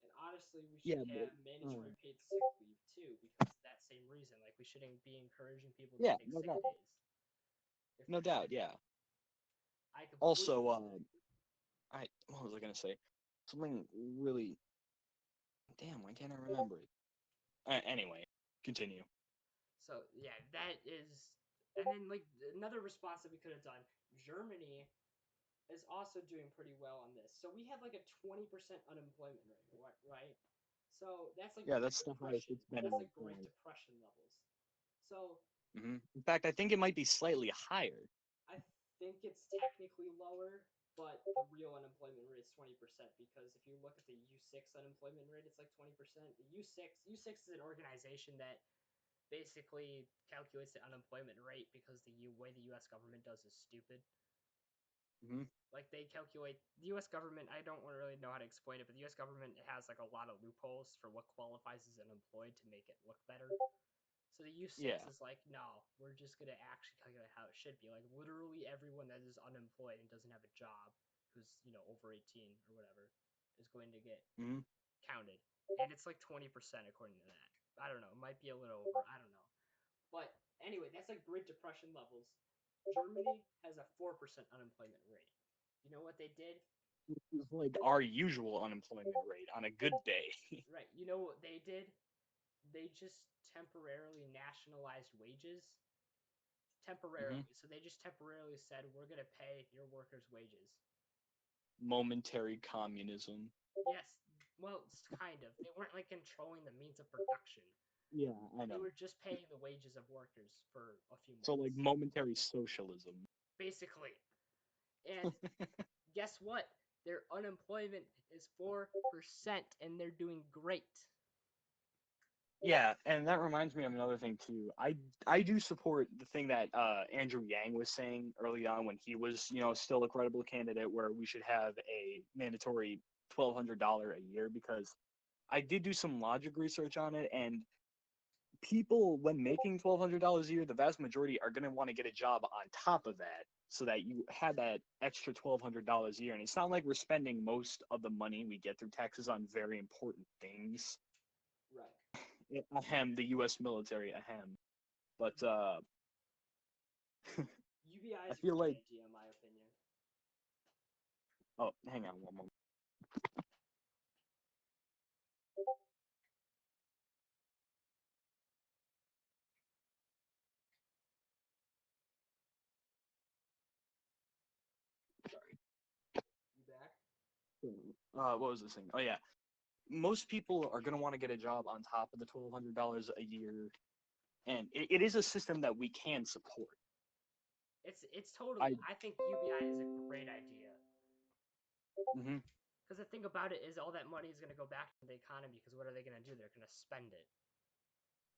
And honestly, we should Yeah, but, have mandatory paid sick leave too because of that same reason. Like we shouldn't be encouraging people to yeah, take no sick doubt, days if no we doubt, can. yeah. I completely Also, agree. I what was I gonna say? Something really. Damn, why can't I remember it? Anyway, continue. So yeah, that is, and then like another response that we could have done. Germany is also doing pretty well on this. So we have like a 20% unemployment rate, right? So that's like Yeah, Great that's the highest Depression. it's been in That's like. like Great Depression levels. So In fact, I think it might be slightly higher. I think it's technically lower, but the real unemployment rate is 20% because if you look at the U6 unemployment rate, it's like 20%. The U6 is an organization that basically calculates the unemployment rate because way the U.S. government does is stupid. Hmm. Like they calculate the U.S. government. I don't really know how to explain it, but the U.S. government has like a lot of loopholes for what qualifies as unemployed to make it look better. So the U6 Yeah. is like, no, we're just gonna actually calculate how it should be. Like literally everyone that is unemployed and doesn't have a job, who's over 18 or whatever, is going to get Hmm. counted, and it's like 20% according to that. I don't know. It might be a little over. I don't know. But anyway, that's like Great Depression levels. Germany has a 4% unemployment rate. You know what they did? It's like our usual unemployment rate on a good day. Right. You know what they did? They just temporarily nationalized wages. Hmm. Temporarily. So they just temporarily said, we're going to pay your workers' wages. Momentary communism. Yes, Well, it's kind of. They weren't like controlling the means of production. Yeah, I They know. were just paying the wages of workers for a few So like months, momentary socialism. basically. And guess what? Their unemployment is 4%, and they're doing great. Yeah, and that reminds me of another thing too. I do support the thing that Andrew Yang was saying early on when he was, still a credible candidate, where we should have a mandatory $1,200 a year, because I did do some logic research on it, and people, when making $1,200 a year, the vast majority are going to want to get a job on top of that, so that you have that extra $1,200 a year. And it's not like we're spending most of the money we get through taxes on very important things. Right. Ahem, the U.S. military, ahem. But UBI I is a feel great like, idea, in my opinion. oh, hang on one moment. You back? What was this thing? Oh yeah, most people are gonna want to get a job on top of the $1,200 a year, and it is a system that we can support. It's totally. I I think UBI is a great idea. hmm Because the thing about it is, all that money is going to go back to the economy. Because what are they going to do? They're going to spend it.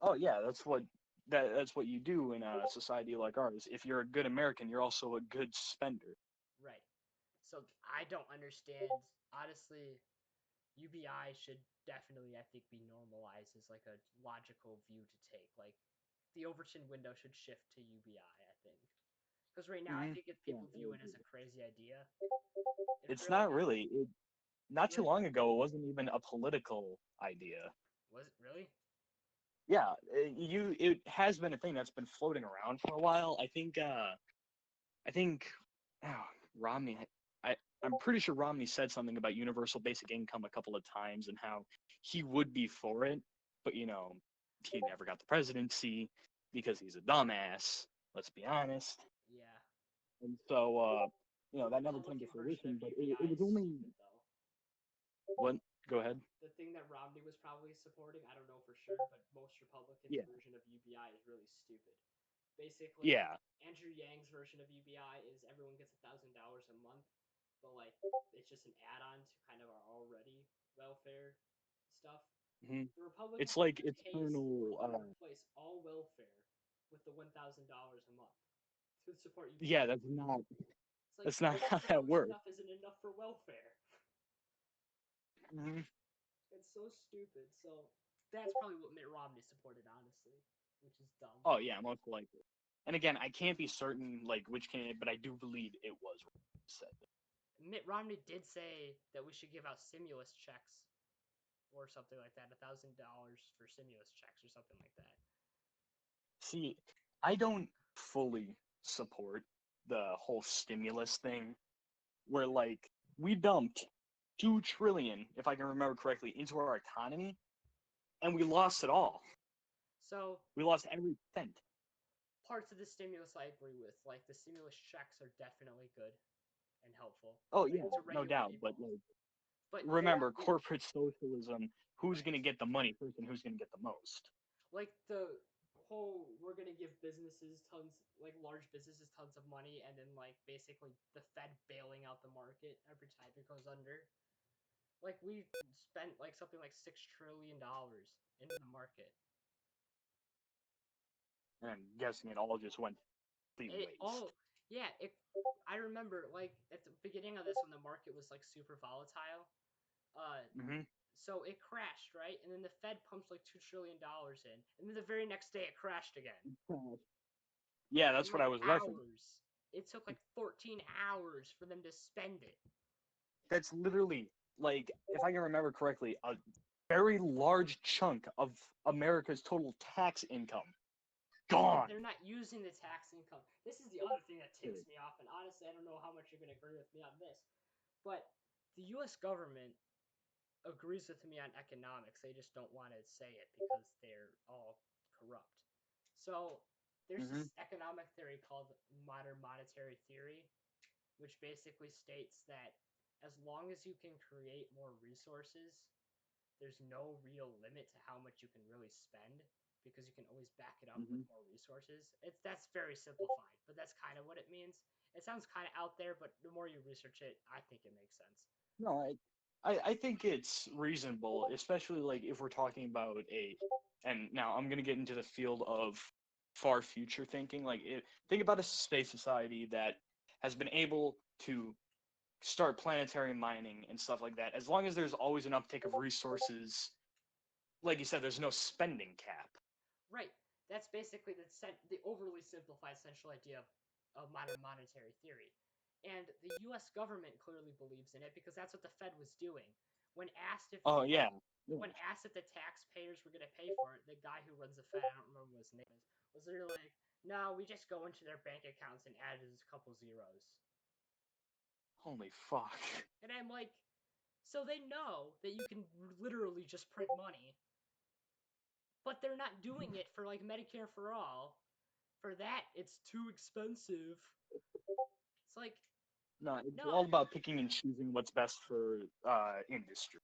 Oh yeah, that's what you do in a society like ours. If you're a good American, you're also a good spender. Right. So I don't understand. Honestly, UBI should definitely, I think, be normalized as like a logical view to take. Like the Overton window should shift to UBI, I think. Because right now, I think if Yeah, people view it as a crazy idea, it's it's really not not. really. Not too Really? long ago, it wasn't even a political idea. Was it really? Yeah, it has been a thing that's been floating around for a while. I think oh, Romney. I I'm pretty sure Romney said something about universal basic income a couple of times and how he would be for it, but he never got the presidency because he's a dumbass. Let's be honest. Yeah. And so The that never came to Republican version of fruition. But UBI it was is only stupid, though. what? Go ahead. The thing that Romney was probably supporting, I don't know for sure, but most Republicans' Yeah. version of UBI is really stupid. Basically, Yeah. Andrew Yang's version of UBI is everyone gets $1,000 a month, but like it's just an add-on to kind of our already welfare stuff. hmm The Republican It's like case eternal. would replace all welfare with the $1,000 a month to support UBI. Yeah, that's not. It's like That's not how that $1,000 works. enough isn't enough for welfare. hmm It's so stupid. So that's probably what Mitt Romney supported, honestly, which is dumb. Oh yeah, most likely. And again, I can't be certain like which candidate, but I do believe it was said. Mitt Romney did say that we should give out stimulus checks or something like that, $1,000 for stimulus checks or something like that. See, I don't fully support the whole stimulus thing, where like we dumped 2 trillion, if I can remember correctly, into our economy, and we lost it all. So We lost every cent. parts of the stimulus I agree with, like the stimulus checks are definitely good and helpful, Oh like yeah, to no regular doubt. But people. like, But remember, corporate socialism. Who's right, gonna get the money first, and who's gonna get the most? like the whole we're gonna give businesses tons, like large businesses, tons of money, and then like basically the Fed bailing out the market every time it goes under. Like we spent like something like $6 trillion into the market. And I'm guessing it all just went to It waste. all, yeah. It. I remember like at the beginning of this when the market was like super volatile. Uh, hmm so it crashed, right? And then the Fed pumps like $2 trillion in, and then the very next day it crashed again Yeah, in that's what like I was referencing. hours. It took like 14 hours for them to spend it. That's literally like, if I can remember correctly, a very large chunk of America's total tax income But gone. they're not using the tax income. This is the other thing that ticks me off, and honestly, I don't know how much you're going to agree with me on this, but the U.S. government agrees with me on economics. They just don't want to say it because they're all corrupt. So there's hmm this economic theory called modern monetary theory, which basically states that as long as you can create more resources, there's no real limit to how much you can really spend because you can always back it up with Hmm. more resources. That's very simplified, but that's kind of what it means. It sounds kind of out there, but the more you research it, I think it makes sense. No, I think it's reasonable, especially like if we're talking about and now I'm gonna get into the field of far future thinking. Think about a space society that has been able to start planetary mining and stuff like that. As long as there's always an uptake of resources, like you said, there's no spending cap. Right. That's basically the overly simplified central idea of modern monetary theory. And the U.S. government clearly believes in it because that's what the Fed was doing. When asked if Oh yeah, yeah. when asked if the taxpayers were going to pay for it, the guy who runs the Fed, I don't remember what his name is, was literally like, "No, we just go into their bank accounts and add a couple zeros." Holy fuck. And I'm like, so they know that you can literally just print money, but they're not doing it for like Medicare for all. For that, it's too expensive. It's like, No, it's no, all about picking and choosing what's best for industry.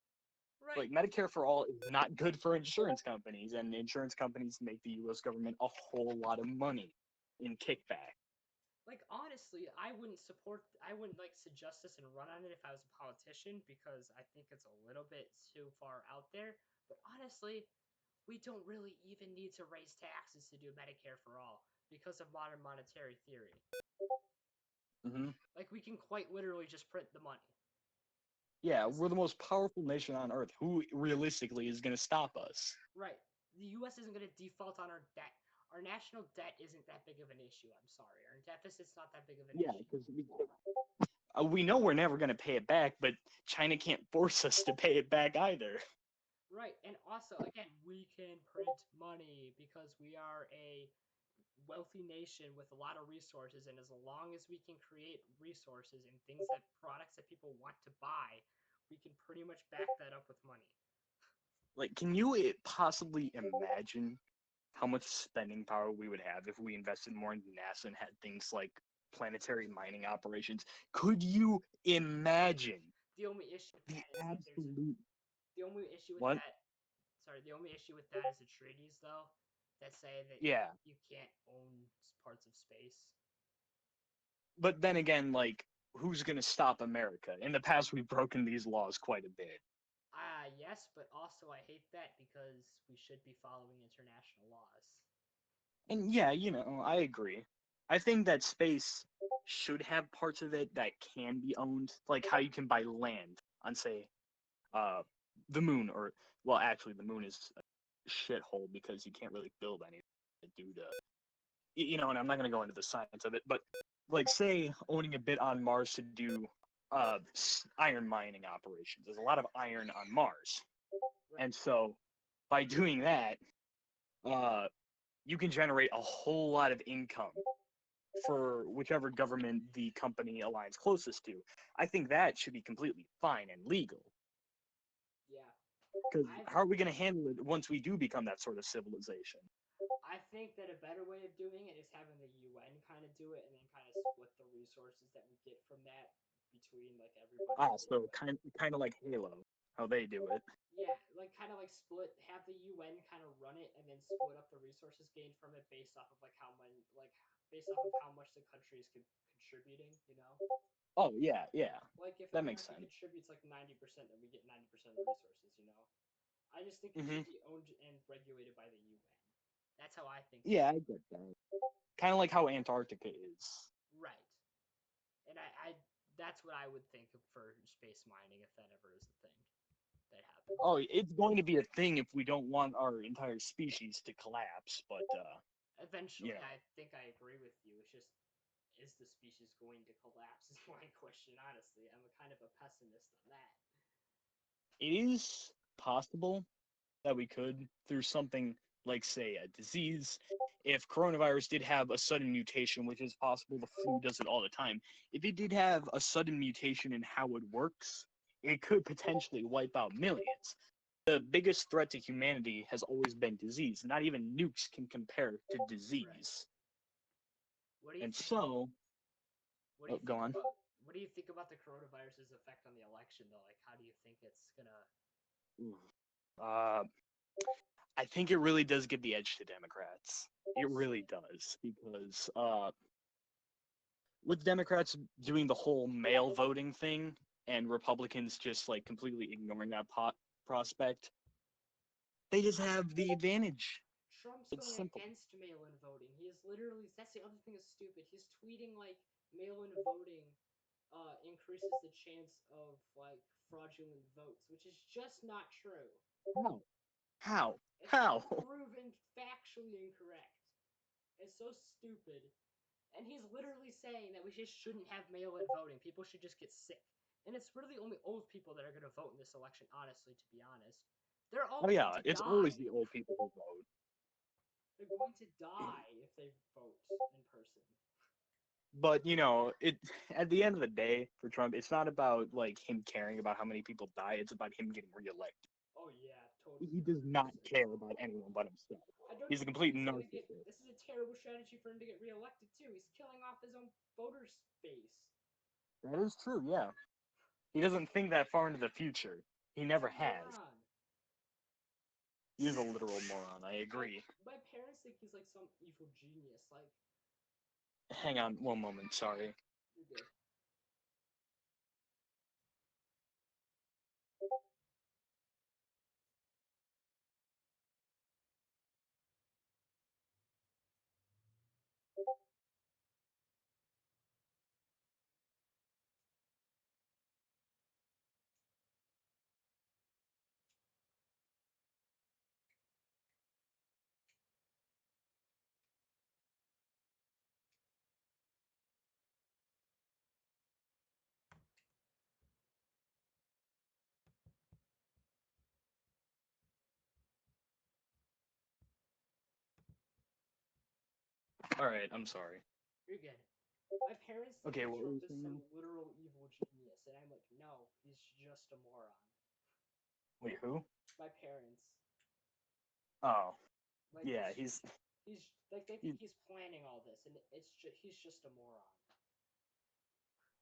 right. Like Medicare for all is not good for insurance companies, and insurance companies make the U.S. government a whole lot of money in kickback. Like honestly, I wouldn't like suggest this and run on it if I was a politician because I think it's a little bit too far out there. But honestly, we don't really even need to raise taxes to do Medicare for all because of modern monetary theory. Hmm. Like we can quite literally just print the money. Yeah, Because we're the most powerful nation on earth. Who realistically is going to stop us? right, the U.S. isn't going to default on our debt. Our national debt isn't that big of an issue. I'm sorry, our deficit's not that big of an Yeah, issue. because we know we're never going to pay it back, but China can't force us to pay it back either. Right, and also again, we can print money because we are a wealthy nation with a lot of resources, and as long as we can create resources and products that people want to buy, we can pretty much back that up with money. Like, can you possibly imagine how much spending power we would have if we invested more in NASA and had things like planetary mining operations? Could you imagine The only issue with the that is that absolute the only issue with what? that the only issue with that is the treaties though that say that Yeah, you can't own parts of space. but then again, like, who's gonna stop America? In the past, we've broken these laws quite a bit. Yes, but also I hate that because we should be following international laws. And yeah, I agree. I think that space should have parts of it that can be owned, like how you can buy land on, say, uh, the moon, or well, actually, the moon is a shithole because you can't really build anything due to, and I'm not gonna go into the science of it, but like, say, owning a bit on Mars to do iron mining operations. There's a lot of iron on Mars, Right. and so by doing that, uh, you can generate a whole lot of income for whichever government the company aligns closest to. I think that should be completely fine and legal. Yeah. Because I've how are we going to handle it once we do become that sort of civilization? I think that a better way of doing it is having the UN kind of do it and then kind of split the resources that we get from that between like everybody in the So UN. kind of like Halo, how they do it. Yeah, like kind of like have the UN kind of run it and then split up the resources gained from it based off of based off of how much the country is contributing, you know? Oh yeah, yeah, Like if that makes America sense. contributes like 90%, then we get 90% of the resources, you know? I just think it Hmm. should be owned and regulated by the UN. That's how I think. Yeah, I get that. Kind of like how Antarctica is. Right. And I that's what I would think for space mining if that ever is a thing that happens. Oh, it's going to be a thing if we don't want our entire species to collapse. But you Eventually, know, I think I agree with you. It's just, is the species going to collapse? Is my question. Honestly, I'm a kind of a pessimist on that. it is possible that we could through something like, say, a disease. If coronavirus did have a sudden mutation, which is possible, the flu does it all the time. If it did have a sudden mutation in how it works, it could potentially wipe out millions. The biggest threat to humanity has always been disease. Not even nukes can compare to Right. disease. What do you And think? so, What do you go think on. about? What do you think about the coronavirus's effect on the election, though? Like, how do you think it's gonna? Uh, I think it really does give the edge to Democrats. It really does because with Democrats doing the whole mail voting thing and Republicans just like completely ignoring that prospect, they just have the advantage. Trump's It's going simple. against mail-in voting. He is literally, that's the other thing that's stupid. He's tweeting like mail-in voting increases the chance of like fraudulent votes, which is just not true. How? How? It's How? proven factually incorrect. It's so stupid. And he's literally saying that we just shouldn't have mail-in voting. People should just get sick. And it's really only old people that are going to vote in this election, honestly, to be honest. They're all Oh going yeah, to it's die. always the old people who vote. They're going to die if they vote in person. But it at the end of the day for Trump, it's not about like him caring about how many people die. It's about him getting reelected. Oh yeah, totally. He does not care about anyone but himself. I don't He's a even think complete he's gonna get. narcissist. This is a terrible strategy for him to get reelected too. He's killing off his own voter base. That is true. Yeah, he doesn't think that far into the future. He He's never a has. moron. He is a literal moron. I agree. My parents think he's like some evil genius. Like, Hang on one moment. Sorry. you're good. All right. I'm sorry. You're good. My parents think Okay. that What were Trump you is saying some now? literal evil genius, and I'm like, no, he's just a moron. Wait, who? My parents, Oh, like, yeah. he's like they He, think he's planning all this, and he's just a moron.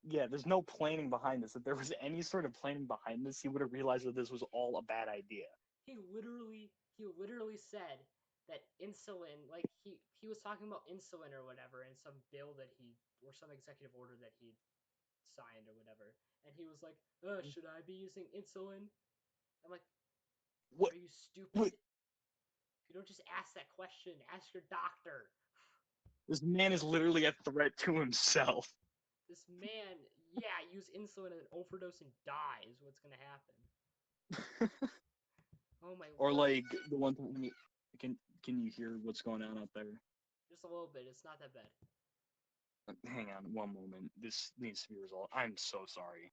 yeah. There's no planning behind this. If there was any sort of planning behind this, he would have realized that this was all a bad idea. He literally said that insulin, like he was talking about insulin or whatever in some bill that he or some executive order that he signed or whatever, and he was like, should I be using insulin? I'm like, What? are you What? stupid? You don't just ask that question. Ask your doctor. This man is literally a threat to himself. This man, yeah, use insulin and overdose and die is what's gonna happen. Oh my Or lord. like the one time can you hear what's going on out there? Just a little bit. It's not that bad. Hang on one moment. This needs to be resolved. I'm so sorry.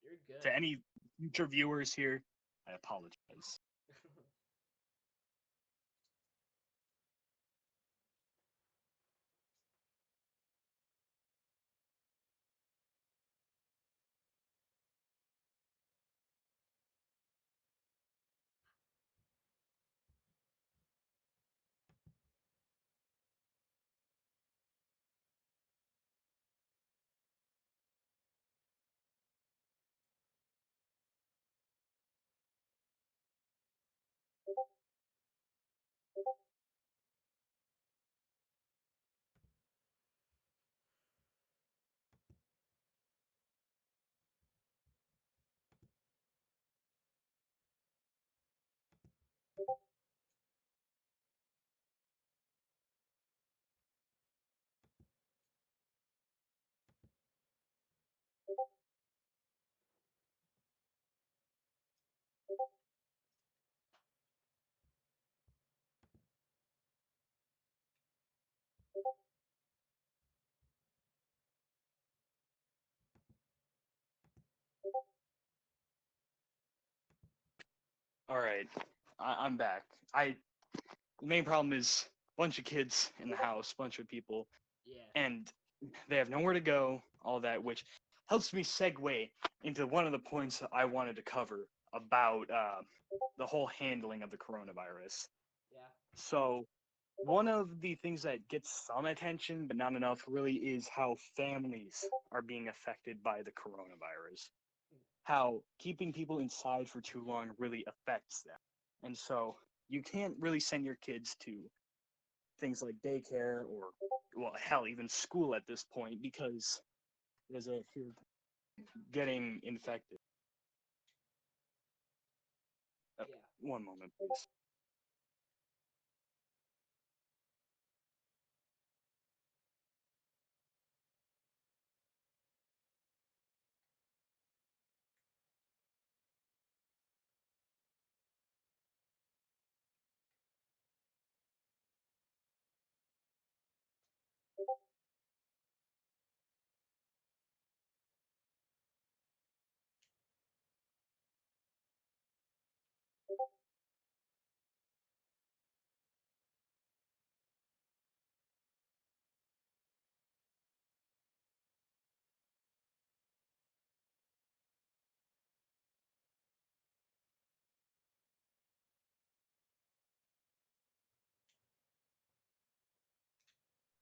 You're good. To any future viewers here, I apologize. All right, I'm back. The main problem is a bunch of kids in the house, bunch of people, Yeah. and they have nowhere to go. All that, which helps me segue into one of the points that I wanted to cover about the whole handling of the coronavirus. Yeah. So, one of the things that gets some attention, but not enough, really is how families are being affected by the coronavirus. Hmm. How keeping people inside for too long really affects them. And so you can't really send your kids to things like daycare or, well, hell, even school at this point because there's a fear of getting infected. Yeah. One moment, please.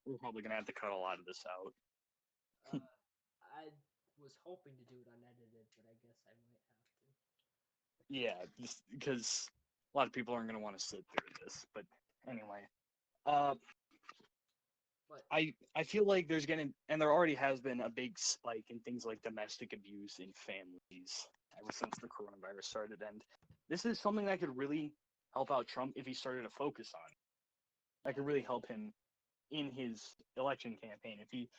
We're probably gonna have to cut a lot of this out. I was hoping to do it unedited, but I guess I might have to. Yeah, just because a lot of people aren't gonna want to sit through this. But anyway, uh, But I feel like there's gonna and there already has been a big spike in things like domestic abuse in families ever since the coronavirus started, and this is something that could really help out Trump if he started to focus on. That could really help him in his election campaign if he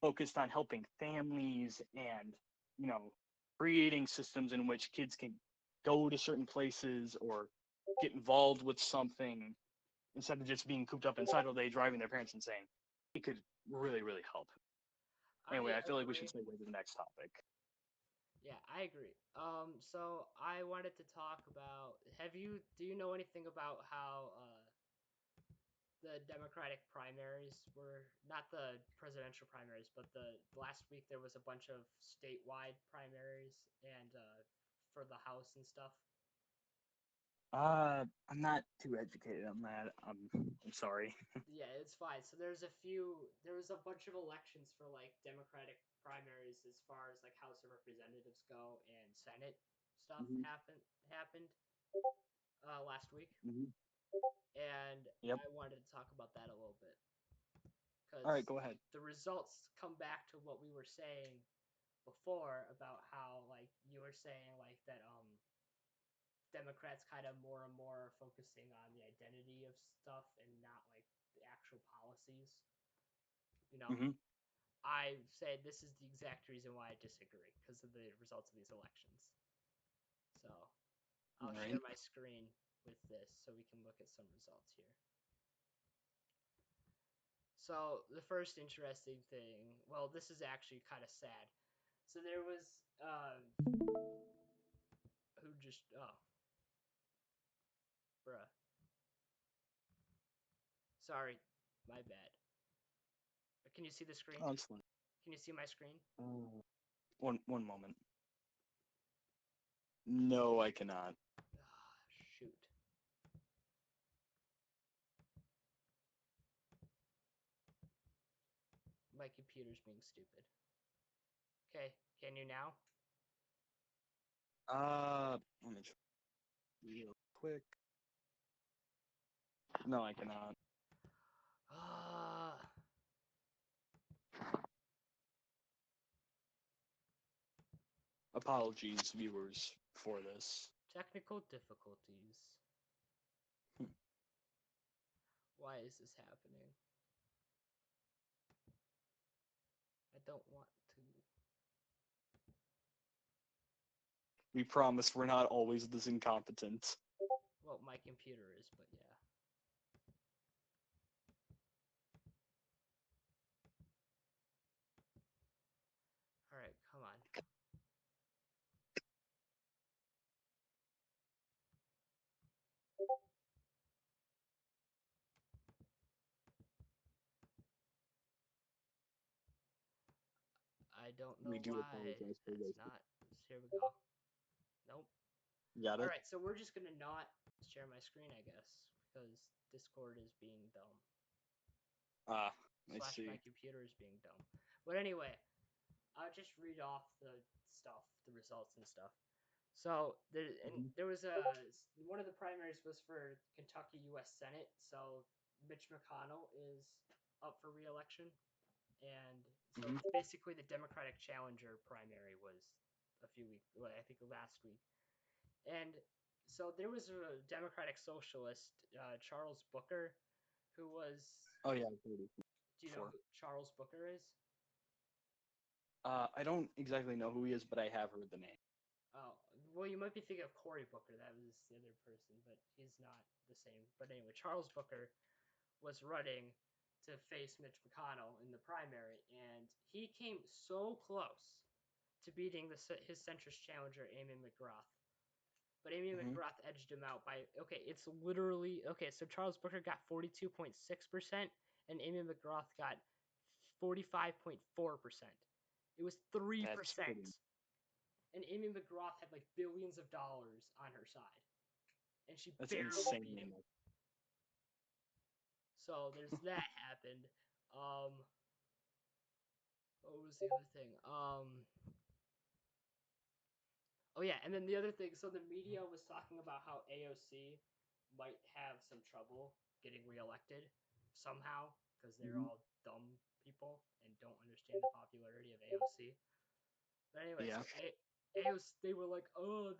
focused on helping families and you know creating systems in which kids can go to certain places or get involved with something instead of just being cooped up inside all day driving their parents insane. It could really help. Anyway, I I feel like we should agree. segue to the next topic. Yeah, I agree. So I wanted to talk about. Do you know anything about how the Democratic primaries were not the presidential primaries, but the last week there was a bunch of statewide primaries and for the House and stuff. I'm not too educated on that. I'm sorry. Yeah, it's fine. So there was a bunch of elections for like Democratic primaries as far as like House of Representatives go and Senate stuff Hmm. happened last week, Hmm. and Yep. I wanted to talk about that a little bit All right, because go ahead. the results come back to what we were saying before about how like you were saying like that Democrats kind of more and more are focusing on the identity of stuff and not like the actual policies. You know, Hmm. I say this is the exact reason why I disagree because of the results of these elections. So All I'll share right. my screen with this so we can look at some results here. So the first interesting thing, well, this is actually kind of sad. So there was who just bruh, sorry, my bad. Can you see the screen? Oh, excellent. Can you see my screen? One moment. No, I cannot. Ah, shoot. My computer's being stupid. Okay, can you now? Let me try real quick. No, I cannot. Ah, Apologies, viewers, for this. technical difficulties. Why is this happening? I don't want to. We promise we're not always this incompetent. Well, my computer is, but yeah. Alright, come on. I don't We know do why apologize for that's this. not. Here we go. Nope. Got it? Alright, so we're just gonna not share my screen, I guess, because Discord is being dumb. Ah, I Slash my see. computer is being dumb. But anyway, I'll just read off the stuff, the results and stuff. So Mhm. there was one of the primaries was for Kentucky U.S. Senate. So Mitch McConnell is up for re-election, and so Mhm. basically the Democratic challenger primary was a few weeks, well, I think last week, and so there was a Democratic socialist, Charles Booker, who was. Oh yeah, I've heard it Do you know before. who Charles Booker is? I don't exactly know who he is, but I have heard the name. Oh, well, you might be thinking of Cory Booker. That was the other person, but he's not the same. But anyway, Charles Booker was running to face Mitch McConnell in the primary, and he came so close to beating his centrist challenger, Amy McGrath. But Amy Mhm. McGrath edged him out by, okay, it's literally, okay, so Charles Booker got 42.6%, and Amy McGrath got 45.4%. It was That's 3%. pretty. And Amy McGrath had like billions of dollars on her side, and she That's barely insane. beat him. So there's that happened. Um, what was the other thing? Oh yeah, and then the other thing. So the media was talking about how AOC might have some trouble getting reelected somehow because they're Mhm. all dumb people and don't understand the popularity of AOC. But anyway, Yeah. so AOC, they were like, oh,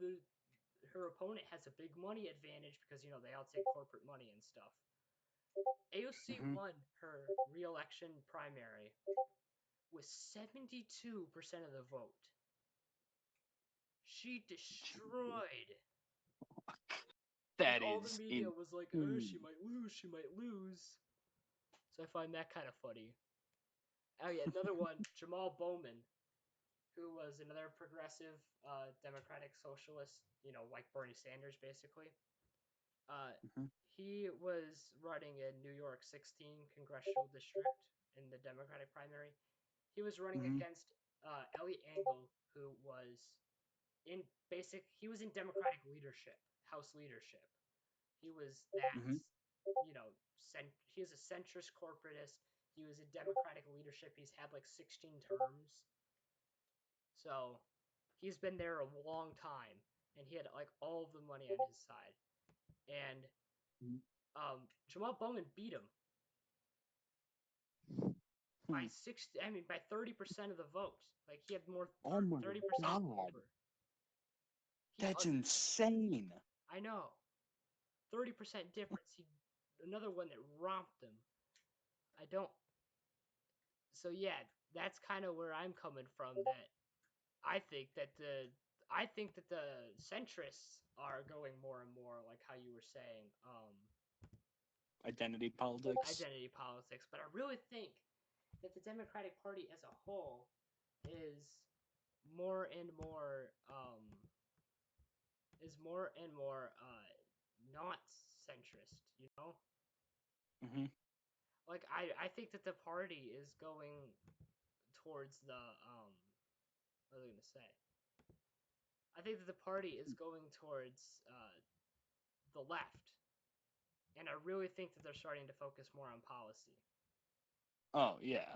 her opponent has a big money advantage because they all take corporate money and stuff. AOC Mhm. won her re-election primary with 72% of the vote. She destroyed. And That all the is media was like, oh, insane. she might lose, she might lose. So I find that kind of funny. Oh yeah, another one, Jamal Bowman, who was another progressive Democratic socialist, like Bernie Sanders basically. Uh, Mhm. he was running in New York 16 congressional district in the Democratic primary. He was running Mhm. against Elliot Engel, who was he was in Democratic leadership, House leadership. He was that, Mhm. you know, he was a centrist corporatist. He was in Democratic leadership. He's had like 16 terms. So he's been there a long time, and he had like all of the money on his side. And Mhm. Jamal Bowman beat him by Hmm. 30% of the vote. Like he had more Oh my 30% god, over. He that's under insane. I know 30% difference. He another one that romped him. I don't. So yeah, that's kind of where I'm coming from. That I think that the I think that the centrists are going more and more like how you were saying, Identity politics. identity politics. But I really think that the Democratic Party as a whole is more and more not centrist. Mhm. Like I think that the party is going towards the what was I gonna say? I think that the party is going towards the left, and I really think that they're starting to focus more on policy. Oh yeah,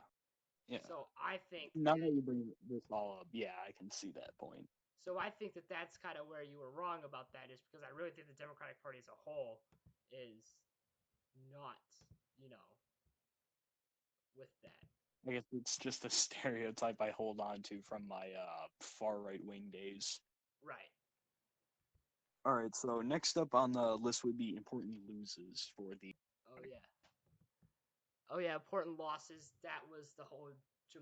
yeah. So I think Now that that you bring this all up, yeah, I can see that point. that's kind of where you were wrong about that is because I really think the Democratic Party as a whole is not, you know, with that. I guess it's just a stereotype I hold on to from my far right wing days. Right. All right, so next up on the list would be important losers for the. Oh yeah. Oh yeah. Important losses. That was the whole the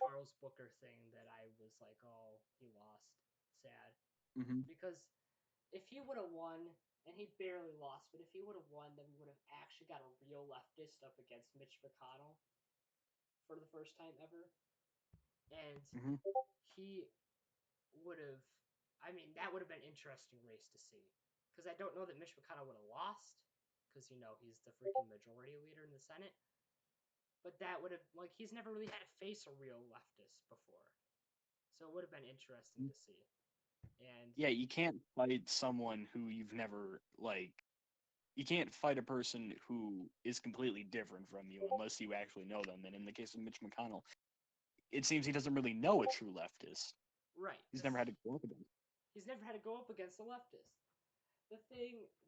Charles Booker thing that I was like, oh, he lost. Sad. Mhm. Because if he would have won, and he barely lost, but if he would have won, then we would have actually got a real leftist up against Mitch McConnell for the first time ever. And Mhm. he would have, I mean, that would have been an interesting race to see. Because I don't know that Mitch McConnell would have lost, because, he's the freaking majority leader in the Senate. But that would have, like, he's never really had to face a real leftist before. So it would have been interesting to see. And Yeah, you can't fight someone who you've never like. You can't fight a person who is completely different from you unless you actually know them. And in the case of Mitch McConnell, it seems he doesn't really know a true leftist. Right. He's never had to go up against. He's never had to go up against a leftist.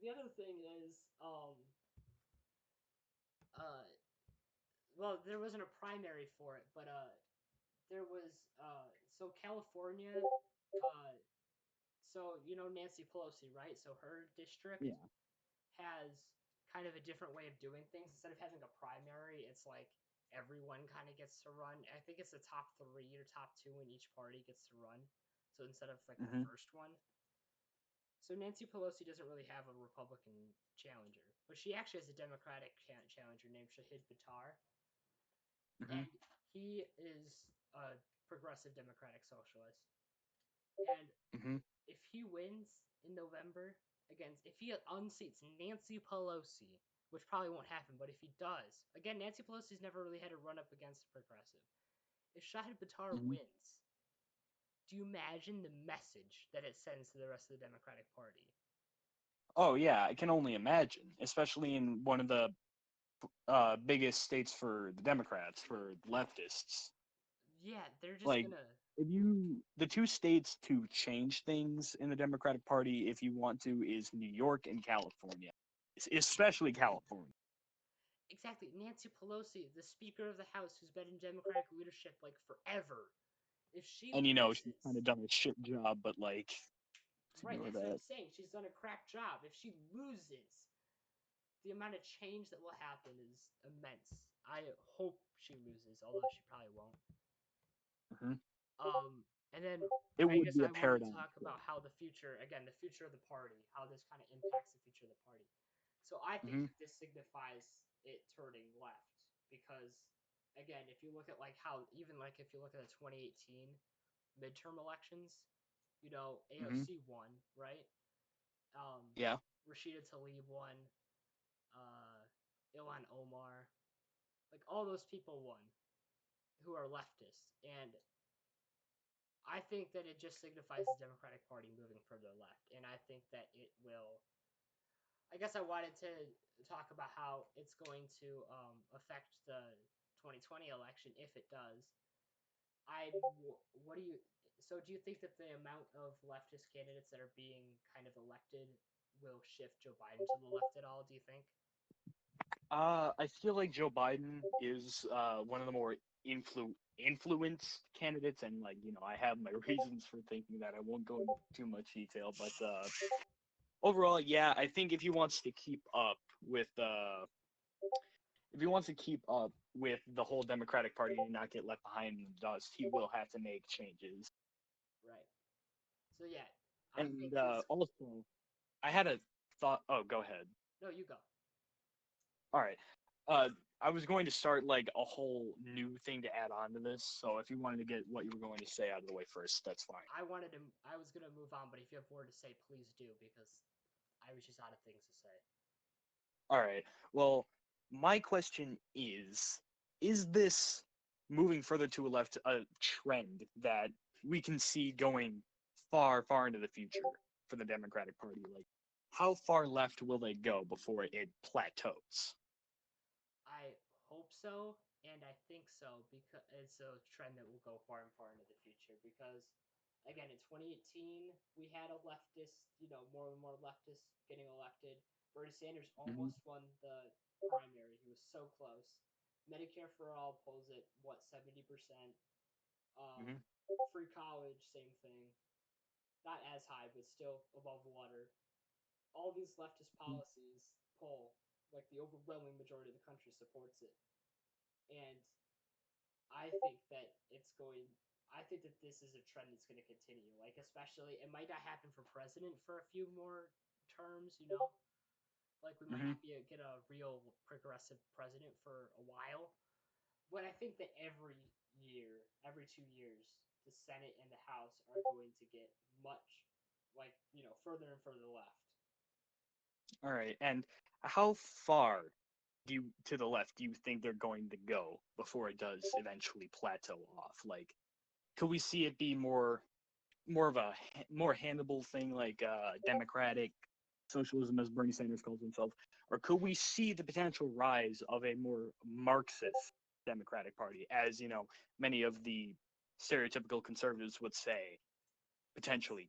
The other thing is, uh, well, there wasn't a primary for it, but there was, so California, so you know Nancy Pelosi, right? So her district Yeah. has kind of a different way of doing things. Instead of having a primary, it's like everyone kind of gets to run. I think it's the top 3 or top 2 in each party gets to run. So instead of like the Mm-hmm. first one. So Nancy Pelosi doesn't really have a Republican challenger, but she actually has a Democratic challenger named Shahid Buttar, Mm-hmm. and he is a progressive Democratic socialist. And Mm-hmm. if he wins in November against, if he unseats Nancy Pelosi, which probably won't happen, but if he does, again, Nancy Pelosi's never really had to run up against a progressive. If Shahid Buttar Mm-hmm. wins, do you imagine the message that it sends to the rest of the Democratic Party? Oh yeah, I can only imagine, especially in one of the biggest states for the Democrats, for leftists. Yeah, they're just Like, gonna. if the two states to change things in the Democratic Party, if you want to, is New York and California, especially California. Exactly. Nancy Pelosi, the Speaker of the House, who's been in Democratic leadership like forever, if she And she's kind loses, of done a shit job, but like, let's right, ignore that's what I'm that. saying. She's done a crack job. If she loses, the amount of change that will happen is immense. I hope she loses, although she probably won't. Hmm. And then It I would guess be a I want to paradigm talk shift. about how the future, again, the future of the party, how this kind of impacts the future of the party. So I think Hmm. that this signifies it turning left because, again, if you look at like how, even like if you look at the 2018 midterm elections, you know, Hmm. AOC won, right? Um, Yeah. Rashida Tlaib won, uh, Ilhan Omar, like all those people won who are leftists, and I think that it just signifies the Democratic Party moving further left, and I think that it will. I guess I wanted to talk about how it's going to affect the 2020 election if it does. I what do you so do you think that the amount of leftist candidates that are being kind of elected will shift Joe Biden to the left at all? Do you think? I feel like Joe Biden is one of the more influenced candidates, and like I have my reasons for thinking that. I won't go into too much detail, but overall, yeah, I think with if he wants to keep up with the whole Democratic Party and not get left behind in the dust, he will have to make changes. Right. So yeah, I think And his. also, I had a thought. Oh, go ahead. No, you go. All right. Uh, I was going to start like a whole new thing to add on to this. So if you wanted to get what you were going to say out of the way first, that's fine. I was gonna move on, but if you have more to say, please do because I was just out of things to say. All right. Well, my question is this moving further to a left a trend that we can see going far, far into the future for the Democratic Party? Like, how far left will they go before it plateaus? I hope so, and I think so because it's a trend that will go far and far into the future. Because again, in 2018, we had a leftist, more and more leftists getting elected. Bernie Sanders Hmm. almost won the primary; he was so close. Medicare for all pulls at what 70%. Um, Hmm. Free college, same thing. Not as high, but still above water. All these leftist policies pull, like the overwhelming majority of the country supports it. And I think that it's going. I think that this is a trend that's going to continue. Like, especially, it might not happen for president for a few more terms. Like we might Hmm. not get a real progressive president for a while. But I think that every year, every 2 years, the Senate and the House are going to get much, like further and further left. All right. And how far to the left do you think they're going to go before it does eventually plateau off? Like, could we see it be more of a more handable thing like democratic socialism, as Bernie Sanders calls himself, or could we see the potential rise of a more Marxist Democratic Party, as many of the stereotypical conservatives would say? potentially,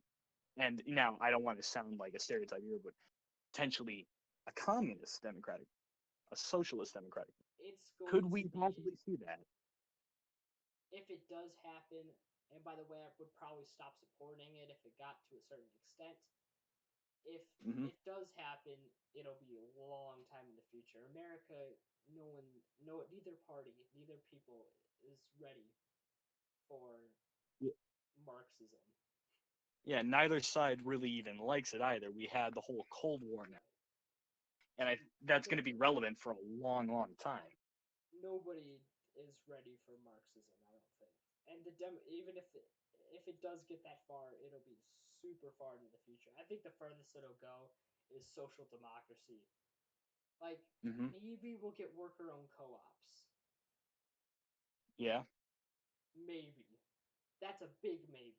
and now I don't want to sound like a stereotype here, but potentially a communist democratic, a socialist democratic. It's going Could to we be, possibly see that? if it does happen, and by the way, I would probably stop supporting it if it got to a certain extent. If Hmm. it does happen, it'll be a long time in the future. America, neither party, neither people is ready for Marxism. Yeah, neither side really even likes it either. We had the whole Cold War now, and that's going to be relevant for a long, long time. Nobody is ready for Marxism, I don't think. And even if it does get that far, it'll be super far into the future. I think the furthest it'll go is social democracy. Like Hmm. maybe we'll get worker-owned co-ops. Yeah. Maybe. That's a big maybe.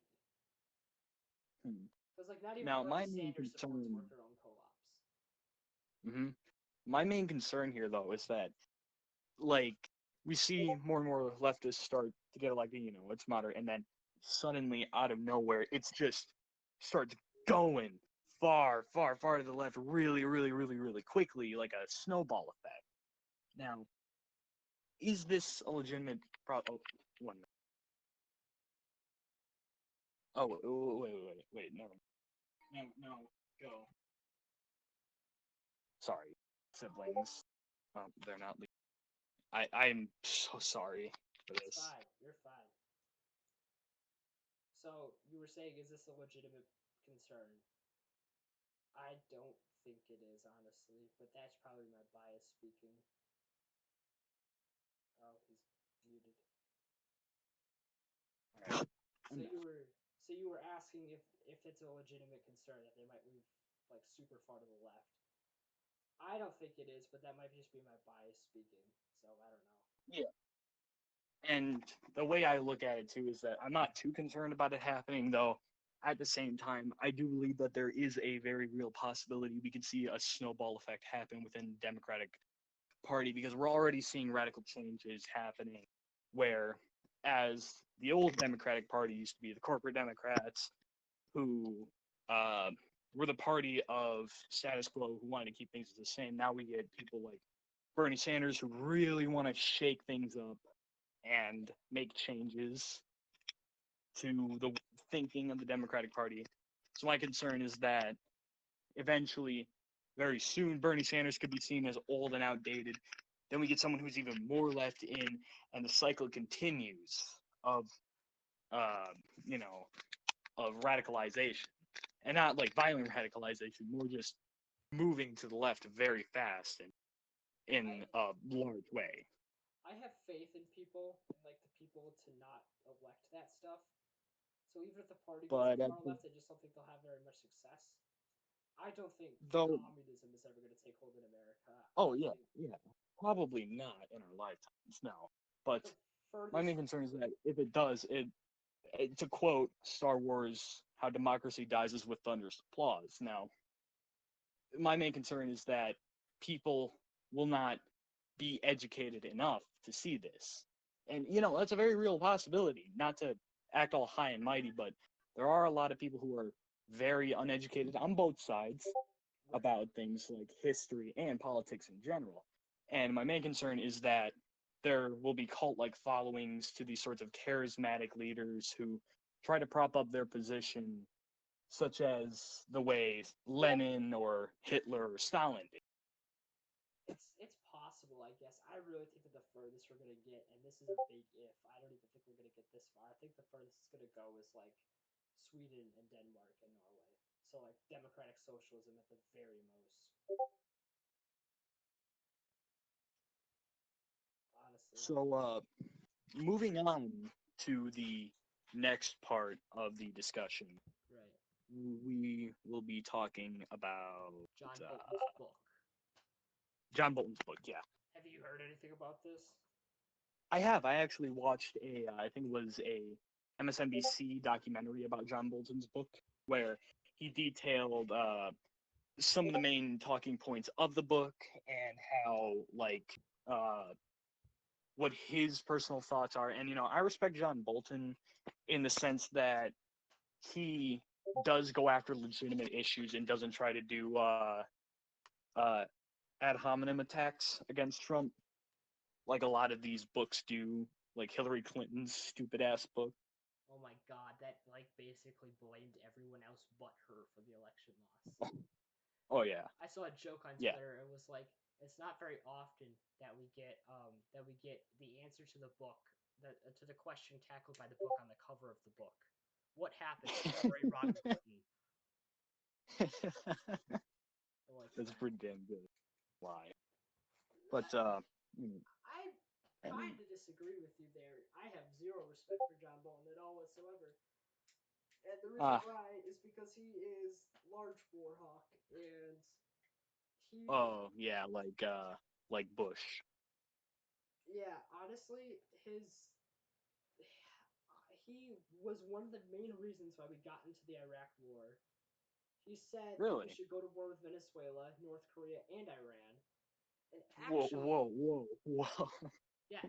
Hmm. Because like not even Now, Bernie my main Sanders supports concern, worker-owned co-ops. hmm my main concern here though is that like we see more and more leftists start to get elected, it's moderate, and then suddenly out of nowhere, it's just starts going far, far, far to the left, really, really, really, really quickly, like a snowball effect. Now, is this a legitimate Oh, 1 minute. Oh, wait, no. No, go. Sorry, siblings. They're not. I'm so sorry for It's this. fine. You're fine. So you were saying, is this a legitimate concern? I don't think it is, honestly, but that's probably my bias speaking. Oh, he's muted. All right. So you were asking if it's a legitimate concern that they might move like super far to the left. I don't think it is, but that might just be my bias speaking. So I don't know. Yeah. And the way I look at it too is that I'm not too concerned about it happening, though. At the same time, I do believe that there is a very real possibility we could see a snowball effect happen within the Democratic Party, because we're already seeing radical changes happening where, as the old Democratic Party used to be the corporate Democrats, who uh, were the party of status quo, who wanted to keep things the same. Now we get people like Bernie Sanders who really want to shake things up and make changes to the thinking of the Democratic Party. So my concern is that eventually, very soon, Bernie Sanders could be seen as old and outdated. Then we get someone who's even more left in, and the cycle continues of, uh, you know, of radicalization, and not like violent radicalization, more just moving to the left very fast and in a large way. I have faith in people and like the people to not elect that stuff. So even if the party goes But that far left, I just don't think they'll have very much success. I don't think though, communism is ever going to take hold in America. oh I yeah, think yeah, probably not in our lifetimes, no. But the my main furthest. concern is that if it does, to quote Star Wars, "How democracy dies is with thunderous applause." Now, my main concern is that people will not be educated enough to see this. And, that's a very real possibility, not to act all high and mighty, but there are a lot of people who are very uneducated on both sides Right. about things like history and politics in general. And my main concern is that there will be cult like followings to these sorts of charismatic leaders who try to prop up their position, such as the way Lenin or Hitler or Stalin did. It's possible, I guess. I really think that the furthest we're gonna get, and this is a big if. I don't even think we're gonna get this far. I think the furthest it's gonna go is like Sweden and Denmark and Norway. So like democratic socialism at the very most. Honestly. So, moving on to the next part of the discussion, Right. we will be talking about John uh, Bolton's book. John Bolton's book. Yeah, Have you heard anything about this? I have. I actually watched I think it was a MSNBC documentary about John Bolton's book, where he detailed some of the main talking points of the book and how, like, uh, what his personal thoughts are. And, I respect John Bolton in the sense that he does go after legitimate issues and doesn't try to do ad hominem attacks against Trump, like a lot of these books do, like Hillary Clinton's stupid ass book. Oh my god, that like basically blamed everyone else but her for the election loss. Oh yeah, I saw a joke on yeah. Twitter. It was like, it's not very often that we get the answer to the book, to the question tackled by the book on the cover of the book. What happened to Hillary Rodham Clinton? Like That's that. pretty damn good. Why? But I and, kind of disagree with you there. I have zero respect for John Bolton at all whatsoever. And the reason why is because he is large warhawk, and he oh yeah, like Bush. yeah, honestly, he was one of the main reasons why we got into the Iraq War. He said that we Really? should go to war with Venezuela, North Korea, and Iran. And Whoa, actually, whoa, whoa, whoa. yes,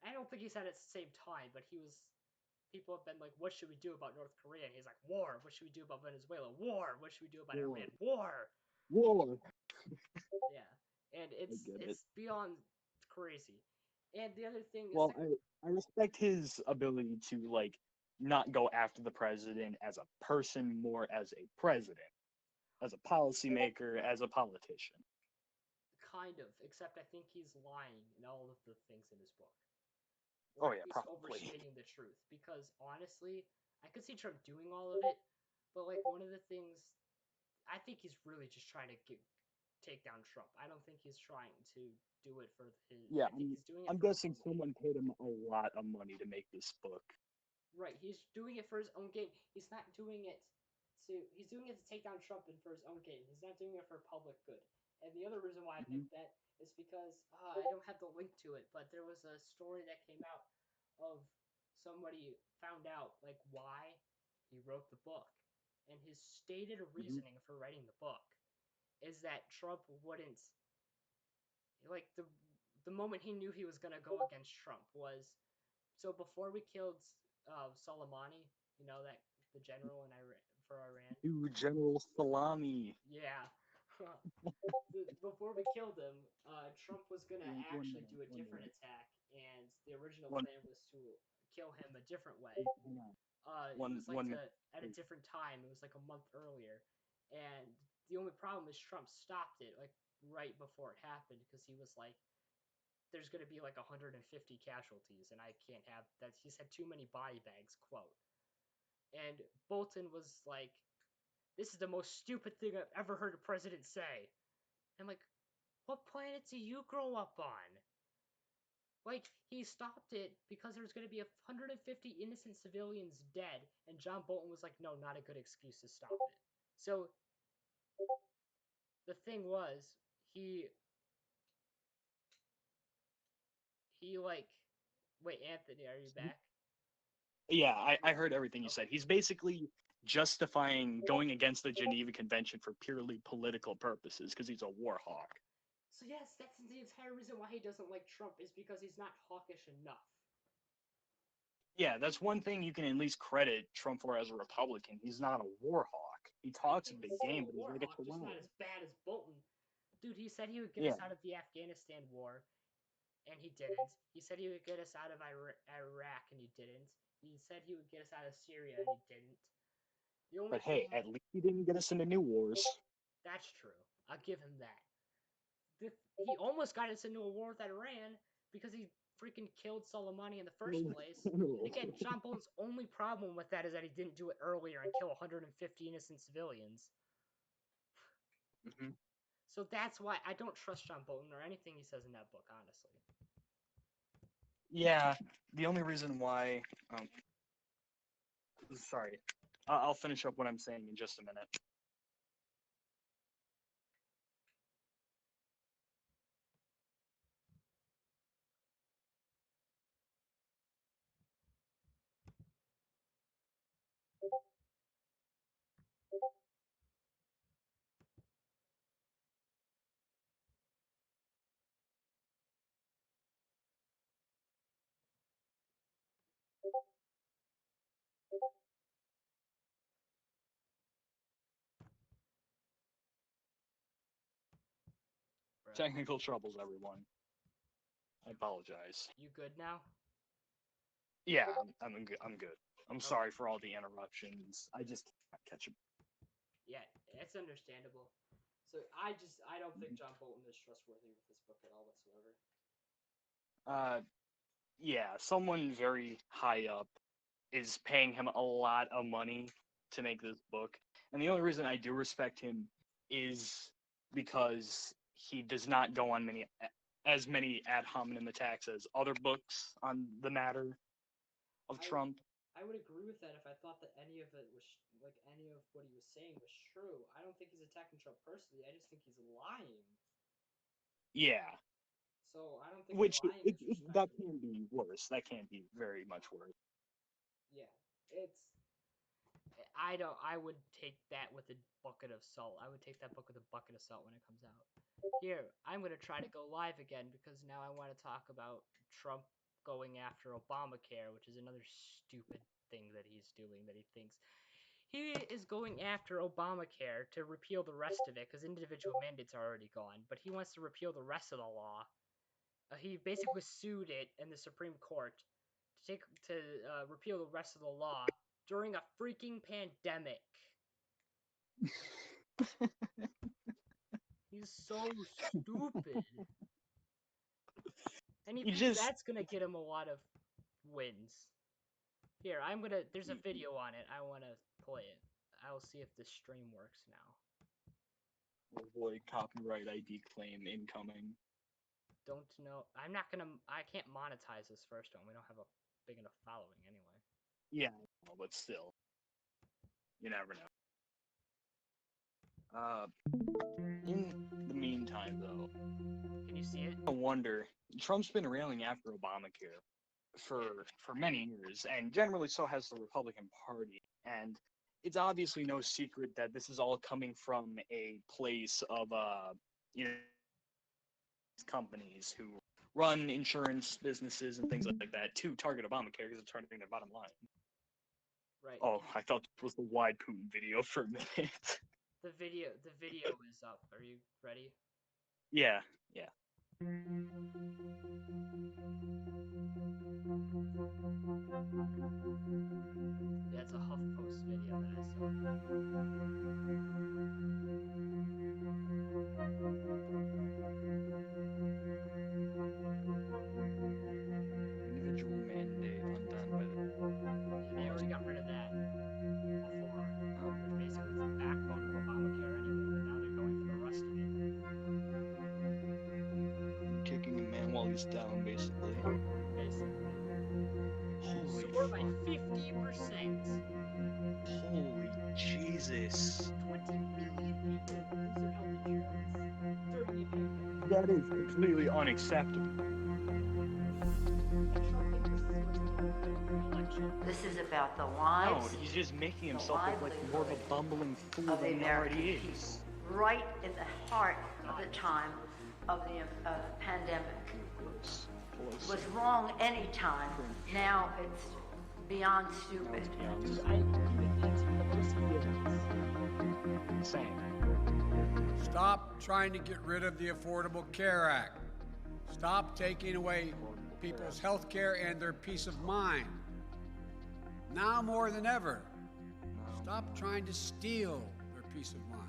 I don't think he said it at the same time, but he was. People have been like, "What should we do about North Korea?" And he's like, "War. What should we do about Venezuela? War. What should we do about War. Iran? War." War. Yeah, and I get it. it's beyond crazy. And the other thing is Well, that I respect his ability to like not go after the president as a person, more as a president, as a policymaker, as a politician. kind of, except I think he's lying in all of the things in his book. Oh Or at yeah, least probably. overstating the truth. Because honestly, I could see Trump doing all of it, but like one of the things, I think he's really just trying to take down Trump. I don't think he's trying to do it for his. Yeah, I think he's doing it I'm for his guessing own gain. someone paid him a lot of money to make this book. Right, he's doing it for his own gain. He's not doing it to. He's doing it to take down Trump and for his own gain. He's not doing it for public good. And the other reason why I Hmm. picked that is because I don't have the link to it, but there was a story that came out of somebody found out like why he wrote the book, and his stated Hmm. reasoning for writing the book is that Trump wouldn't like the moment he knew he was gonna go against Trump was so before we killed Soleimani, you know that the general in Iran for Iran. New General Salami. Yeah. Before we killed him, Trump was gonna One actually minute. do a One different minute. attack, and the original One. plan was to kill him a different way. Hang on. It was like 1 minute. at a different time. It was like a month earlier, and the only problem is Trump stopped it like right before it happened because he was like, "There's gonna be like 150 casualties, and I can't have that." He said too many body bags. Quote. And Bolton was like, "This is the most stupid thing I've ever heard a president say." I'm like, "What planet do you grow up on?" Like, he stopped it because there was going to be 150 innocent civilians dead, and John Bolton was like, "No, not a good excuse to stop it." So the thing was, he like, wait, Anthony, are you back? Yeah, I heard everything you said. Okay. He's basically justifying going against the Geneva Convention for purely political purposes because he's a war hawk. So yes, that's the entire reason why he doesn't like Trump is because he's not hawkish enough. Yeah, that's one thing you can at least credit Trump for as a Republican. He's not a war hawk. He I talks a think big he's still game, a but he's war like a hawk, just chihuahua. not as bad as Bolton. Dude, he said he would get Yeah, us out of the Afghanistan war, and he didn't. He said he would get us out of Iraq, and he didn't. He said he would get us out of Syria, and he didn't. The only but hey, thing at least he didn't get us into new wars. that's true. I'll give him that. He almost got us into a war with Iran because he freaking killed Soleimani in the first place. And again, John Bolton's only problem with that is that he didn't do it earlier and kill 150 innocent civilians. Hmm. So that's why I don't trust John Bolton or anything he says in that book, honestly. Yeah, the only reason why, sorry, I'll finish up what I'm saying in just a minute. Technical troubles, everyone. I apologize. You good now? Yeah, I'm good. I'm good. I'm Okay. sorry for all the interruptions. I just can't catch up. Yeah, it's understandable. So I don't think John Bolton is trustworthy with this book at all whatsoever. Yeah, someone very high up is paying him a lot of money to make this book, and the only reason I do respect him is because he does not go on as many ad hominem attacks as other books on the matter of Trump. I would agree with that if I thought that any of it was like any of what he was saying was true. I don't think he's attacking Trump personally. I just think he's lying. Yeah, So I don't think which lying is that respectable. can be worse. That can be very much worse. Yeah, it's. I don't. I would take that with a bucket of salt. I would take that book with a bucket of salt when it comes out. Here, I'm gonna try to go live again because now I want to talk about Trump going after Obamacare, which is another stupid thing that he's doing. That he thinks he is going after Obamacare to repeal the rest of it because individual mandates are already gone, but he wants to repeal the rest of the law. He basically sued it in the Supreme Court to repeal the rest of the law during a freaking pandemic. He's so stupid. And he You thinks just that's gonna get him a lot of wins. Here, there's a video on it. I wanna play it. I'll see if this stream works now. avoid copyright ID claim incoming. Don't know. I can't monetize this first one. We don't have a big enough following anyway. Yeah, but still, you never know. In the meantime, though, Can you see it? I wonder. Trump's been railing after Obamacare for many years, and generally so has the Republican Party. And it's obviously no secret that this is all coming from a place of you know, companies who run insurance businesses and things like that to target Obamacare because it's targeting their bottom line. Right. Oh, I thought this was the wide Putin video for a minute. The video is up. Are you ready? Yeah, yeah. That's a HuffPost video that I saw. Individual mandate undone by the. Yeah, they already got rid of that before, which basically was the backbone of Obamacare anyway. But now they're going for the rest of it. Kicking a man while he's down, basically. Basically. Holy Support by fuck. 50%. Holy Jesus. 20 million people lose their health insurance during a pandemic. That is completely unacceptable. And Trump thinks this is what's going to win the election. This is about the No, lives he's just making himself look like more of a bumbling fool of the than he already American is. people, right in the heart of the time of the pandemic. It was wrong any time. Now it's beyond stupid. Dude, I agree with that to the most extent. Insane. Stop trying to get rid of the Affordable Care Act. Stop taking away people's health care and their peace of mind. Now more than ever, stop trying to steal their peace of mind.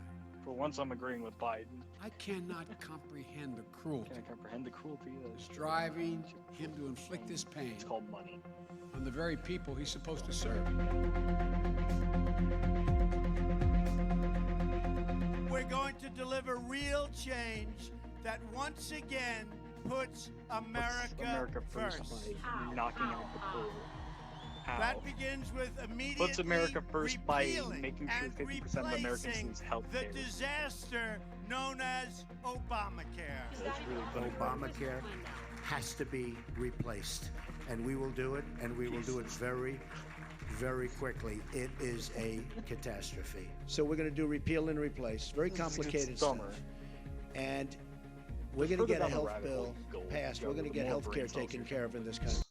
For once, I'm agreeing with Biden. I cannot comprehend the cruelty Can I comprehend the cruelty that's driving him to inflict this pain It's called money. on the very people he's supposed to serve. We're going to deliver real change that once again puts America first. by knocking out the poor. How? That begins with immediately Puts America first by repealing making sure and 50% of Americans replacing lose health the care. disaster known as Obamacare. That's really funny. Obamacare has to be replaced, and we will do it, and we will do it very, very quickly. It is a catastrophe. So we're going to do repeal and replace. Very complicated stuff. dumber. And we're The going to further get a down the health rabbit bill hole you go, passed. the We're going to more get health care brain cells taken you're care of in this country.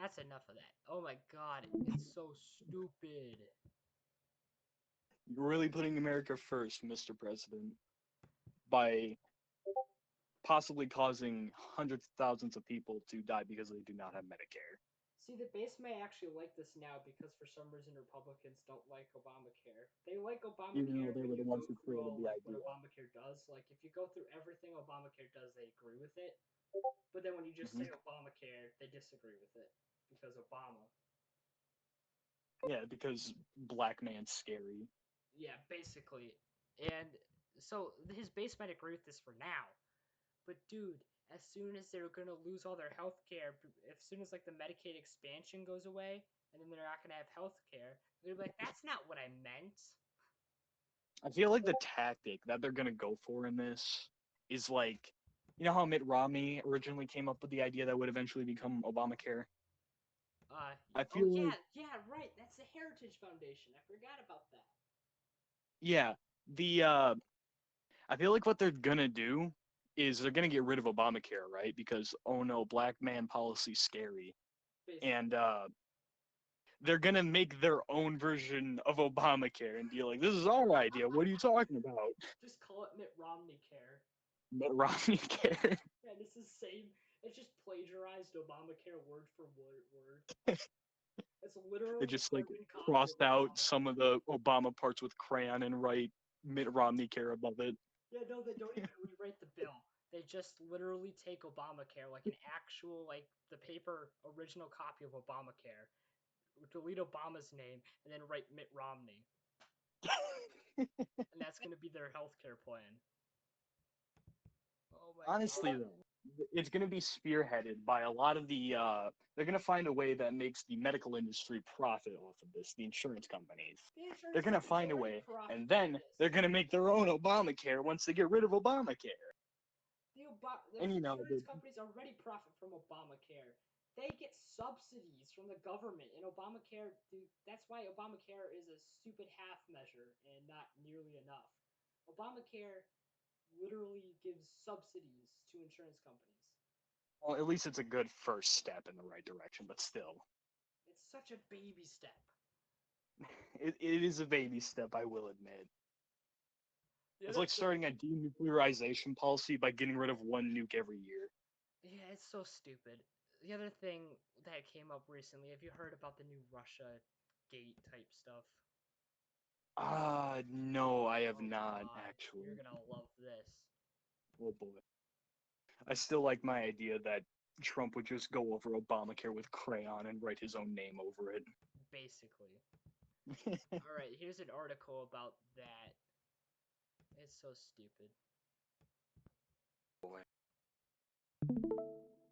That's enough of that. Oh my god, it's so stupid. You're really putting America first, Mr. President, by possibly causing hundreds of thousands of people to die because they do not have Medicare. See, the base may actually like this now because for some reason Republicans don't like Obamacare. They like Even though Obamacare they when were you the go ones who through created all the like what idea. Obamacare does. Like if you go through everything Obamacare does, they agree with it. But then when you just say Obamacare, they disagree with it because Obama. Yeah, because black man's scary. Yeah, basically. And so his base might agree with this for now. But dude, as soon as they're gonna lose all their health care, as soon as like the Medicaid expansion goes away, and then they're not gonna have health care, they're gonna be like, that's not what I meant. I feel like the tactic that they're gonna go for in this is like, you know how Mitt Romney originally came up with the idea that would eventually become Obamacare? I Oh feel yeah, like, yeah, right. That's the Heritage Foundation. I forgot about that. yeah, I feel like what they're gonna do is they're gonna get rid of Obamacare, right? Because oh no, black man policy's scary. Basically. And they're gonna make their own version of Obamacare and be like, "This is our idea. What are you talking about?" Just call it Mitt Romney Care. Mitt Romney care. Yeah, it's the same. It's just plagiarized Obamacare word for word. It's literally They a just like carbon copy crossed of out Obamacare. some of the Obama parts with crayon and write Mitt Romney care above it. Yeah, no, they don't even rewrite the bill. They just literally take Obamacare, like an actual, like the paper original copy of Obamacare, delete Obama's name, and then write Mitt Romney. And that's going to be their healthcare plan. Oh my Honestly, god. though, it's going to be spearheaded by a lot of the. They're going to find a way that makes the medical industry profit off of this. The insurance companies. The insurance They're going to companies find a already way, profit and from then this. they're going to make their own Obamacare once they get rid of Obamacare. The And you know, insurance companies already profit from Obamacare. They get subsidies from the government, and Obamacare. That's why Obamacare is a stupid half measure and not nearly enough. Obamacare literally gives subsidies to insurance companies. well, at least it's a good first step in the right direction, but still, It's such a baby step. it is a baby step, I will admit. The It's other like starting a denuclearization policy by getting rid of one nuke every year. Yeah, it's so stupid. The other thing that came up recently, have you heard about the new Russia gate type stuff? No, I have Oh not, god, actually. you're gonna love this. Oh boy. I still like my idea that Trump would just go over Obamacare with crayon and write his own name over it. Basically. Alright, here's an article about that. It's so stupid. Boy.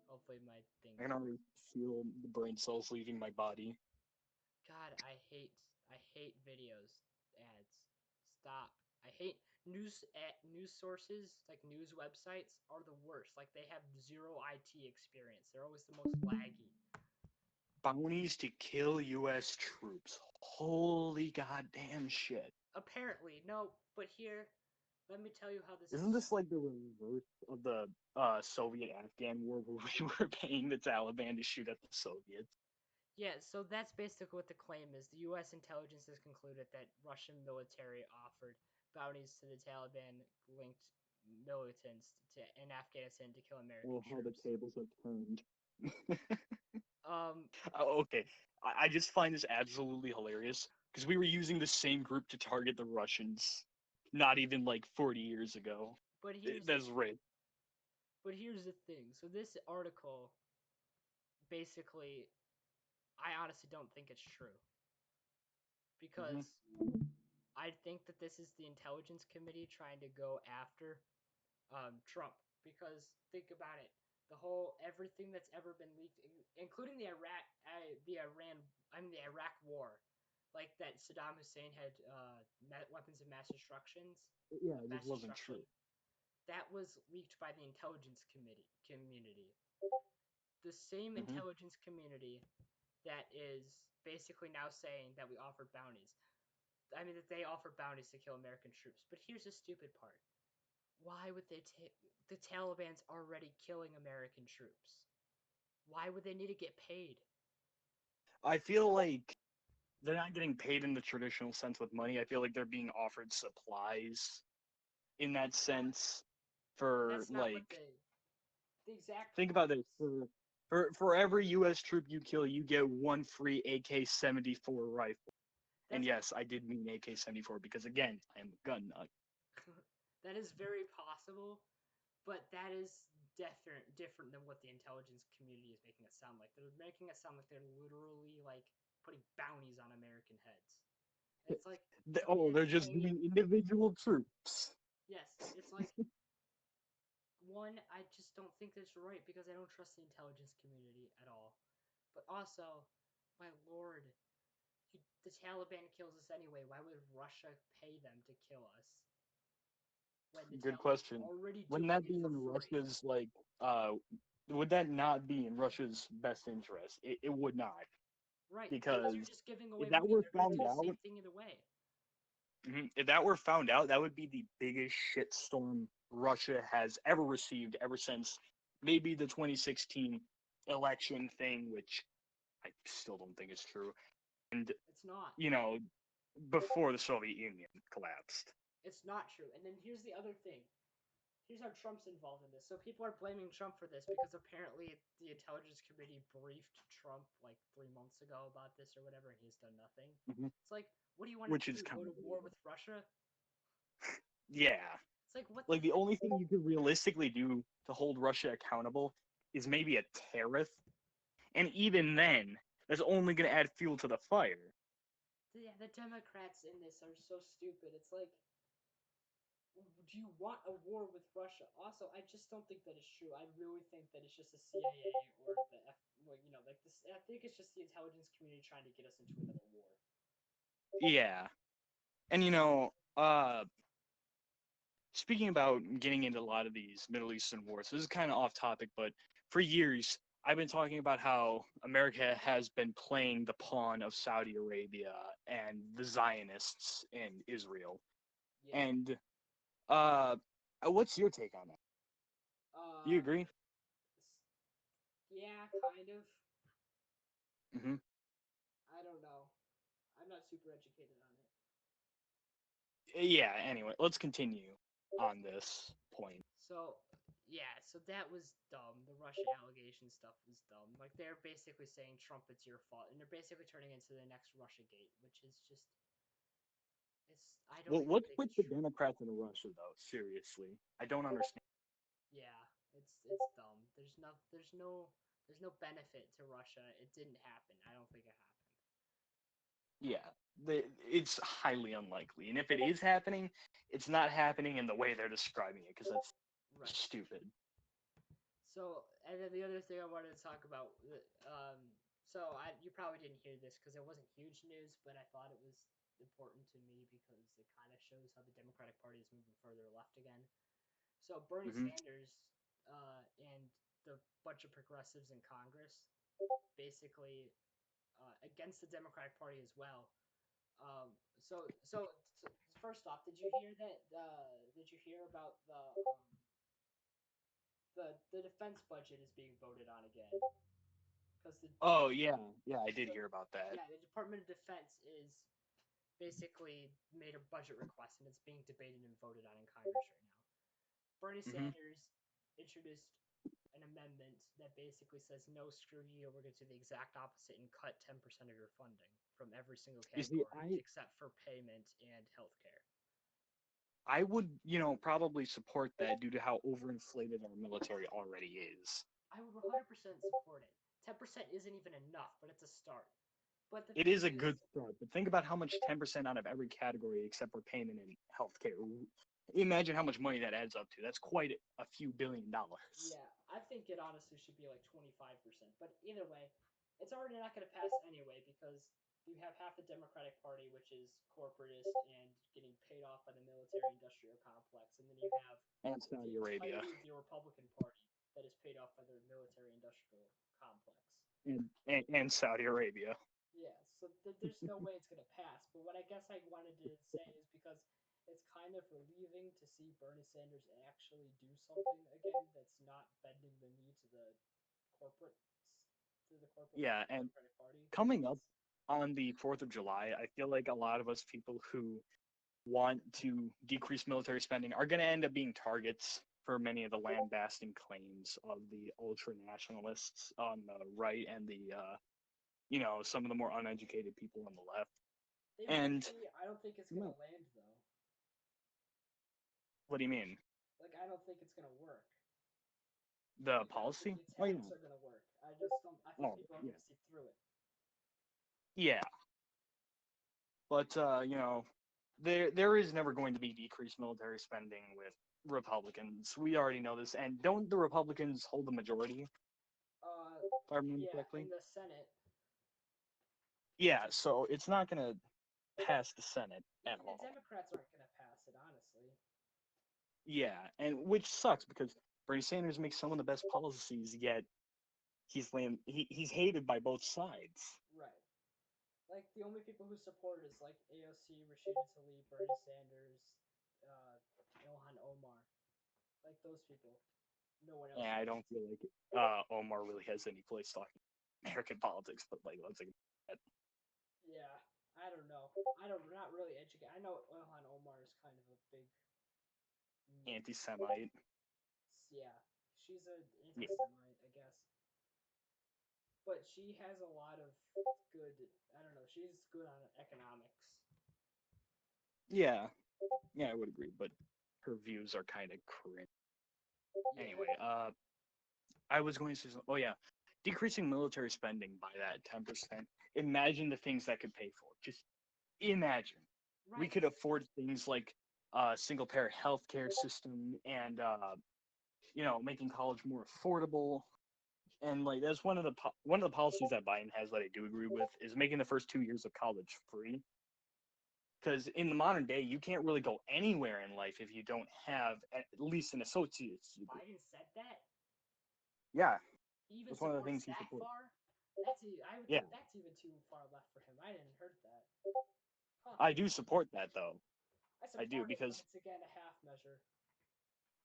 Hopefully my thing. I can already feel the brain cells leaving my body. God, I hate videos ads. Stop. I hate news sources, like news websites are the worst. Like they have zero IT experience. They're always the most laggy. Bounties to kill U.S. troops. Holy goddamn shit. Apparently, no, but here, let me tell you how this Isn't this like the reverse of the Soviet-Afghan war where we were paying the Taliban to shoot at the Soviets? Yeah, so that's basically what the claim is. The U.S. intelligence has concluded that Russian military offered bounties to the Taliban-linked militants in Afghanistan to kill American Well, how the troops. tables have turned. Um, Okay, I just find this absolutely hilarious because we were using the same group to target the Russians not even like 40 years ago. but here's That's right. but here's the thing. So this article, basically, I honestly don't think it's true because I think that this is the intelligence committee trying to go after Trump. Because think about it, the whole everything that's ever been leaked, including the Iraq War, like that Saddam Hussein had weapons of mass destructions. Yeah, it Mass just wasn't destruction. true. That was leaked by the intelligence community. The same intelligence community that is basically now saying that we offered bounties. I mean, that they offer bounties to kill American troops. But here's the stupid part. Why would they take... The Taliban's already killing American troops. Why would they need to get paid? I feel like they're not getting paid in the traditional sense with money. I feel like they're being offered supplies in that sense. for That's not what like the exact. think about this for every U.S. troop you kill, you get one free AK-74 rifle. And yes, I did mean AK-74 because again, I am a gun nut. That is very possible, but that is different than what the intelligence community is making it sound like. They're making it sound like they're literally like putting bounties on American heads. It's like They're just doing individual troops. Yes, it's like one, I just don't think that's right because I don't trust the intelligence community at all. But also, my lord, the Taliban kills us anyway. Why would Russia pay them to kill us? Good question. Wouldn't that be in Russia's would that not be in Russia's best interest? It would not. Right, because you're just giving away if that money. were They're found gonna do out, the same thing either way. if that were found out, that would be the biggest shitstorm Russia has ever received ever since maybe the 2016 election thing, which I still don't think is true. And It's not. Before the Soviet Union collapsed. It's not true. And then here's the other thing. Here's how Trump's involved in this. So people are blaming Trump for this because apparently the intelligence committee briefed Trump like 3 months ago about this or whatever, and he's done nothing. Mm-hmm. It's like, what do you want to do? Go to war with Russia? Yeah. It's like, what? Like the only thing you could realistically do to hold Russia accountable is maybe a tariff, and even then, that's only going to add fuel to the fire. Yeah, the Democrats in this are so stupid. It's like, do you want a war with Russia? Also, I just don't think that is true. I really think that it's just the CIA or the like this. I think it's just the intelligence community trying to get us into another war. Yeah, and speaking about getting into a lot of these Middle Eastern wars, this is kind of off topic, but for years I've been talking about how America has been playing the pawn of Saudi Arabia and the Zionists in Israel. Yeah. And what's your take on that? Do you agree? Yeah, kind of. Mm-hmm. I don't know. I'm not super educated on it. Yeah, anyway, let's continue on this point. So that was dumb. The Russia allegation stuff was dumb. Like, they're basically saying, Trump, it's your fault. And they're basically turning into the next Russia gate, which is just... I don't Well, what's with the Democrats in Russia, though? Seriously. I don't understand. Yeah, it's dumb. There's no benefit to Russia. It didn't happen. I don't think it happened. Yeah, it's highly unlikely. And if it is happening, it's not happening in the way they're describing it, because that's stupid. So, and then the other thing I wanted to talk about, you probably didn't hear this because it wasn't huge news, but I thought it was important to me because it kind of shows how the Democratic Party is moving further left again. So Bernie Sanders and the bunch of progressives in Congress, basically against the Democratic Party as well. So first off, did you hear that? Did you hear about the defense budget is being voted on again? Yeah, I did hear about that. Yeah, the Department of Defense is basically made a budget request, and it's being debated and voted on in Congress right now. Bernie Sanders introduced an amendment that basically says, no, screw you, we're going to do the exact opposite and cut 10% of your funding from every single category except for payment and healthcare. I would, probably support that due to how overinflated our military already is. I would 100% support it. 10% isn't even enough, but it's a start. But it is a good start, but think about how much 10% out of every category except for payment and healthcare. Imagine how much money that adds up to. That's quite a few $1 billion. Yeah, I think it honestly should be like 25%. But either way, it's already not going to pass anyway because you have half the Democratic Party, which is corporatist and getting paid off by the military-industrial complex, and then you have Saudi Arabia, the Republican Party, that is paid off by their military-industrial complex. And Saudi Arabia. Yeah, so there's no way it's going to pass. But what I guess I wanted to say is because it's kind of relieving to see Bernie Sanders actually do something again that's not bending the knee to the corporate yeah, and Party. Coming up on the 4th of July, I feel like a lot of us people who want to decrease military spending are going to end up being targets for many of the lambasting claims of the ultra nationalists on the right and the some of the more uneducated people on the left. And I don't think it's gonna land though. what do you mean? Like, I don't think it's gonna work. The Like, policy? I don't think the attacks are gonna work. I just don't. I think people are gonna see through it. Yeah. But there is never going to be decreased military spending with Republicans. We already know this. And don't the Republicans hold the majority? If I remember correctly. In the Senate. Yeah, so it's not gonna pass the Senate at all. The Democrats aren't gonna pass it, honestly. Yeah, and which sucks because Bernie Sanders makes some of the best policies, yet he's hated by both sides. Right. Like, the only people who support is, like, AOC, Rashida Tlaib, Bernie Sanders, Ilhan Omar. Like, those people. No one else. Yeah, I don't feel like Omar really has any place talking American politics, but, like, let's ignore that. Yeah, I don't know. Not really educated. I know Ilhan Omar is kind of a big... Anti-Semite. Yeah, she's an anti-Semite, I guess. But she has a lot of good, I don't know, she's good on economics. Yeah, I would agree, but her views are kind of cringe. Yeah. Anyway, I was going to say, oh yeah, decreasing military spending by that 10%. Imagine the things that could pay for it. Just imagine. Right. We could afford things like a single-payer healthcare system and, making college more affordable. And like that's one of the policies that Biden has that I do agree with is making the first 2 years of college free. Because in the modern day, you can't really go anywhere in life if you don't have at least an associate's degree. Biden said that? Yeah. Even that's one of the things he that supports. far? I would think that's even too far left for him. I didn't heard that. Huh. I do support that though. I do because it's again a half measure.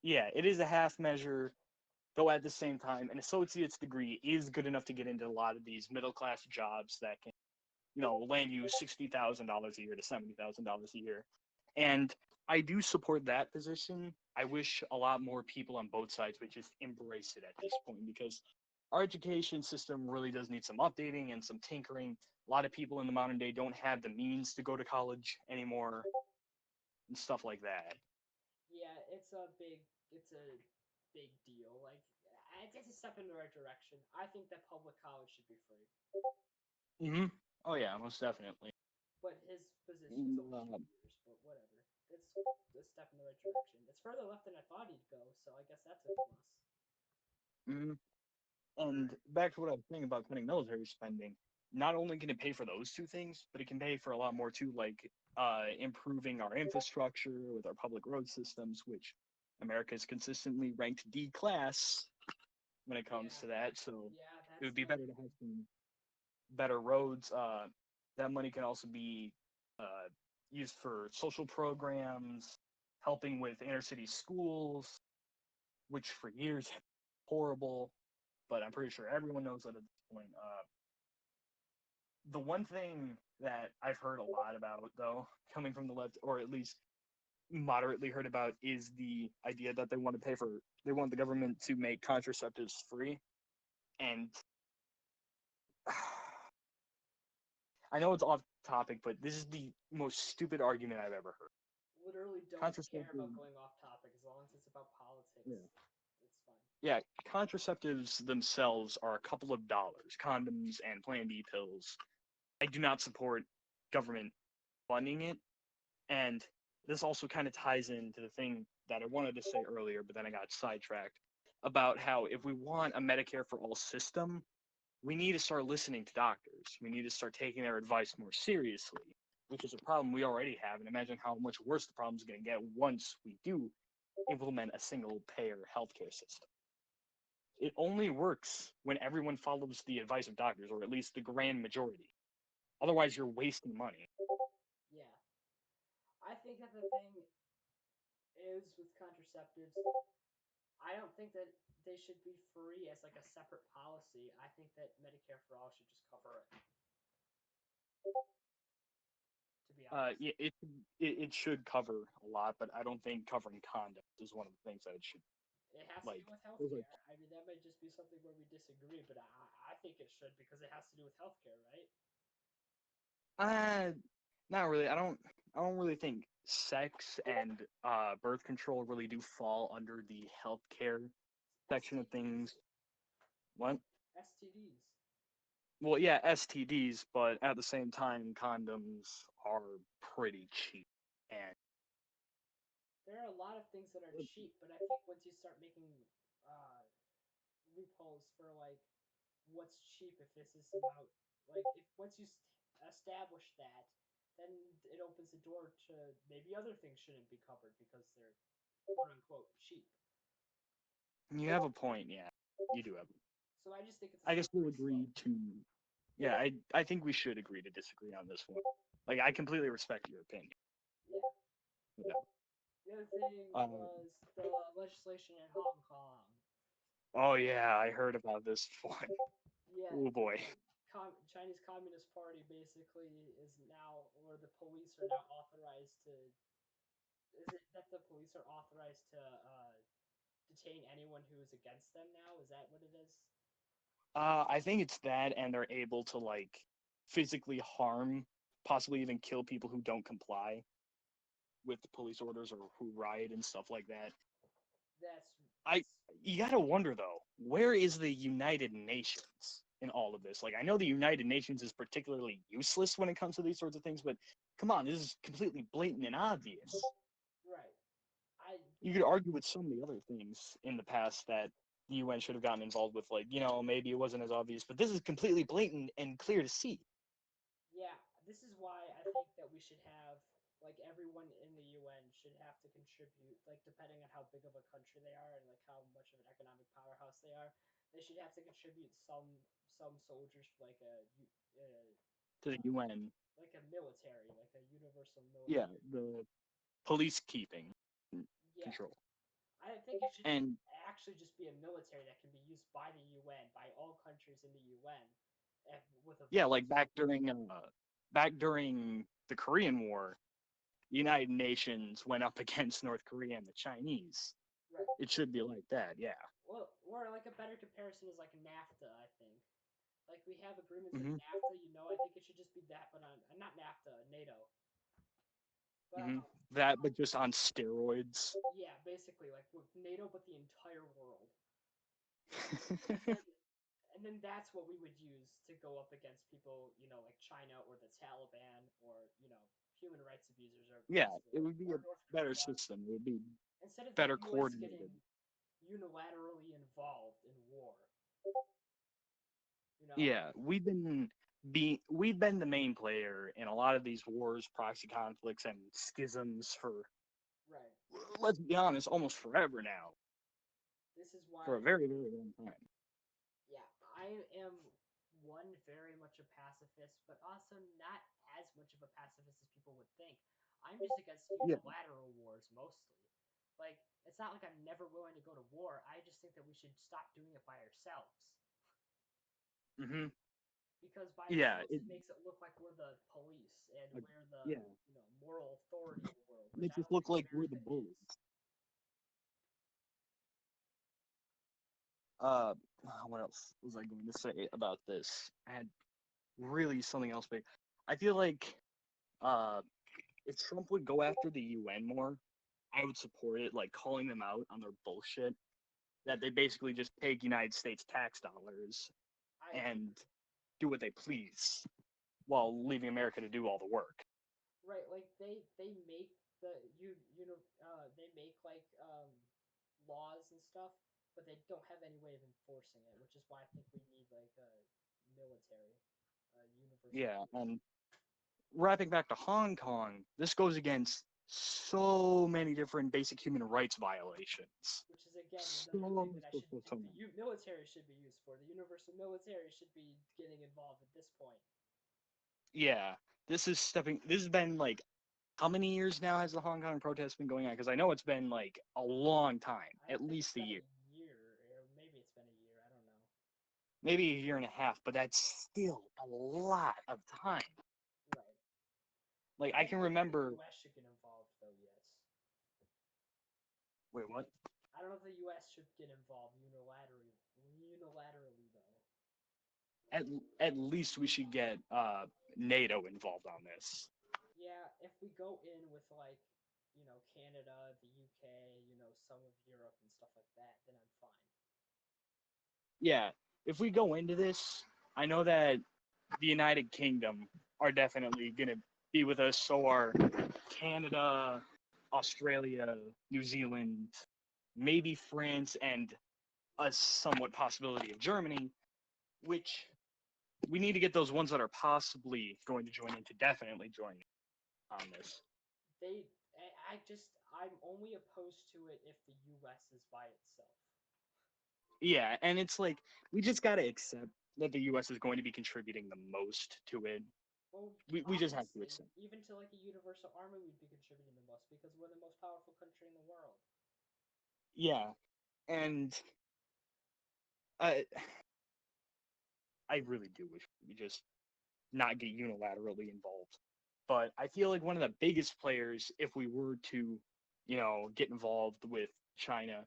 Yeah, it is a half measure. Though at the same time, an associate's degree is good enough to get into a lot of these middle class jobs that can, land you $60,000 a year to $70,000 a year. And I do support that position. I wish a lot more people on both sides would just embrace it at this point because our education system really does need some updating and some tinkering. A lot of people in the modern day don't have the means to go to college anymore and stuff like that. Yeah, it's a big deal. Like, it's a step in the right direction. I think that public college should be free. Oh yeah, most definitely. But his position is only 2 years, but whatever. It's a step in the right direction. It's further left than I thought he'd go, so I guess that's a plus. And back to what I was saying about cutting military spending, not only can it pay for those two things, but it can pay for a lot more too, like improving our infrastructure with our public road systems, which America is consistently ranked D class when it comes to that. So it would be better to have some better roads. That money can also be used for social programs, helping with inner city schools, which for years have been horrible. But I'm pretty sure everyone knows that at this point. The one thing that I've heard a lot about, though, coming from the left, or at least moderately heard about, is the idea that they want the government to make contraceptives free. And I know it's off topic, but this is the most stupid argument I've ever heard. Literally don't care about going off topic as long as it's about politics. Yeah. It's fine. Yeah, contraceptives themselves are a couple of dollars, condoms and Plan B pills. I do not support government funding it. And this also kind of ties into the thing that I wanted to say earlier, but then I got sidetracked, about how if we want a Medicare for all system, we need to start listening to doctors. We need to start taking their advice more seriously, which is a problem we already have. And imagine how much worse the problem's going to get once we do implement a single-payer healthcare system. It only works when everyone follows the advice of doctors, or at least the grand majority. Otherwise, you're wasting money. Yeah. I think that the thing is with contraceptives, I don't think that they should be free as like a separate policy. I think that Medicare for all should just cover it. To be honest. Yeah, it should cover a lot, but I don't think covering condoms is one of the things that it should. It has to Like, do with it was healthcare. like, I mean, that might just be something where we disagree, but I think it should because it has to do with healthcare, right? not really. I don't really think sex and birth control really do fall under the healthcare section of STDs. things. What? STDs. Well, yeah, STDs, but at the same time, condoms are pretty cheap. And There are a lot of things that are cheap, but I think once you start making uh, loopholes for like what's cheap, if this is about like if once you establish that, then it opens the door to maybe other things shouldn't be covered because they're quote unquote cheap. you have a point, yeah, you do have. So I just think it's a I guess we'll slippery agree slope. to. Yeah, I think we should agree to disagree on this one. Like, I completely respect your opinion. Yeah. Yeah. The other thing was the legislation in Hong Kong. Oh yeah, I heard about this one. Yeah, Oh boy. Chinese Communist Party basically is now, or the police are now authorized to. Is it that the police are authorized to detain anyone who is against them now? Is that what it is? I think it's that, and they're able to like physically harm, possibly even kill people who don't comply with the police orders or who riot and stuff like that. That's You gotta wonder though, where is the United Nations in all of this? Like, I know the United Nations is particularly useless when it comes to these sorts of things, but come on, this is completely blatant and obvious. right. You could argue with so many other things in the past that the UN should have gotten involved with, like, maybe it wasn't as obvious, but this is completely blatant and clear to see. Yeah, this is why I think that we should have like everyone in the UN should have to contribute, like depending on how big of a country they are and like how much of an economic powerhouse they are, they should have to contribute some soldiers for To the UN. like a military, like a universal Yeah, military. the police keeping Yeah, control. I think it should And actually just be a military that can be used by the UN, by all countries in the UN, with a yeah, vote. like back during the Korean War, the United Nations went up against North Korea and the Chinese. Right. It should be like that, yeah. Well, or like a better comparison is like NAFTA, I think. Like we have agreements Mm-hmm. like NAFTA, I think it should just be that, but on not NAFTA, NATO. But Mm-hmm. That, but just on steroids. yeah, basically like with NATO, but the entire world. And then that's what we would use to go up against people, like China or the Taliban or human rights abusers or Yeah, it would be or a North better Korea. system. It would be Instead of the better U.S. coordinated. getting unilaterally involved in war. Yeah, we've been the main player in a lot of these wars, proxy conflicts, and schisms for, Right. let's be honest, almost forever now. This is why. For a very, very long time. Yeah, I am very much a pacifist, but also not as much of a pacifist as people would think. I'm just against unilateral wars mostly. Like, it's not like I'm never willing to go to war. I just think that we should stop doing it by ourselves. Mm-hmm. Because by Yeah, ourselves, it makes it look like we're the police and we're the moral authority of the world. Makes us look like we're the bullies. What else was I going to say about this? I had really something else big. I feel like if Trump would go after the UN more, I would support it, like calling them out on their bullshit. That they basically just take United States tax dollars and do what they please while leaving America to do all the work. Right, like they make they make like laws and stuff, but they don't have any way of enforcing it, which is why I think we need like a military, universal. Yeah, and wrapping back to Hong Kong, this goes against so many different basic human rights violations. Which is again another thing that the military should be used for. The universal military should be getting involved at this point. Yeah, this has been like, how many years now has the Hong Kong protest been going on? Because I know it's been like a long time, at least a year. A year, or maybe it's been a year. I don't know. Maybe a year and a half, but that's still a lot of time. Right. Like, I can remember. The U.S. should get involved, though. Yes. Wait, what? I I don't know if the U.S. should get involved unilaterally. Unilaterally, though. At least we should get NATO involved on this. Yeah, if we go in with like, Canada, the UK, some of Europe and stuff like that, then I'm fine. Yeah, if we go into this, I know that the United Kingdom are definitely going to be with us. So are Canada, Australia, New Zealand, maybe France, and a somewhat possibility of Germany, which we need to get those ones that are possibly going to join in to definitely join on this. I'm only opposed to it if the U.S. is by itself. Yeah, and it's like we just got to accept that the U.S. is going to be contributing the most to it. Well, We just have to accept. Even to like a universal army, we'd be contributing the most because we're the most powerful country in the world. Yeah, and I really do wish we just not get unilaterally involved. But I feel like one of the biggest players, if we were to, get involved with China,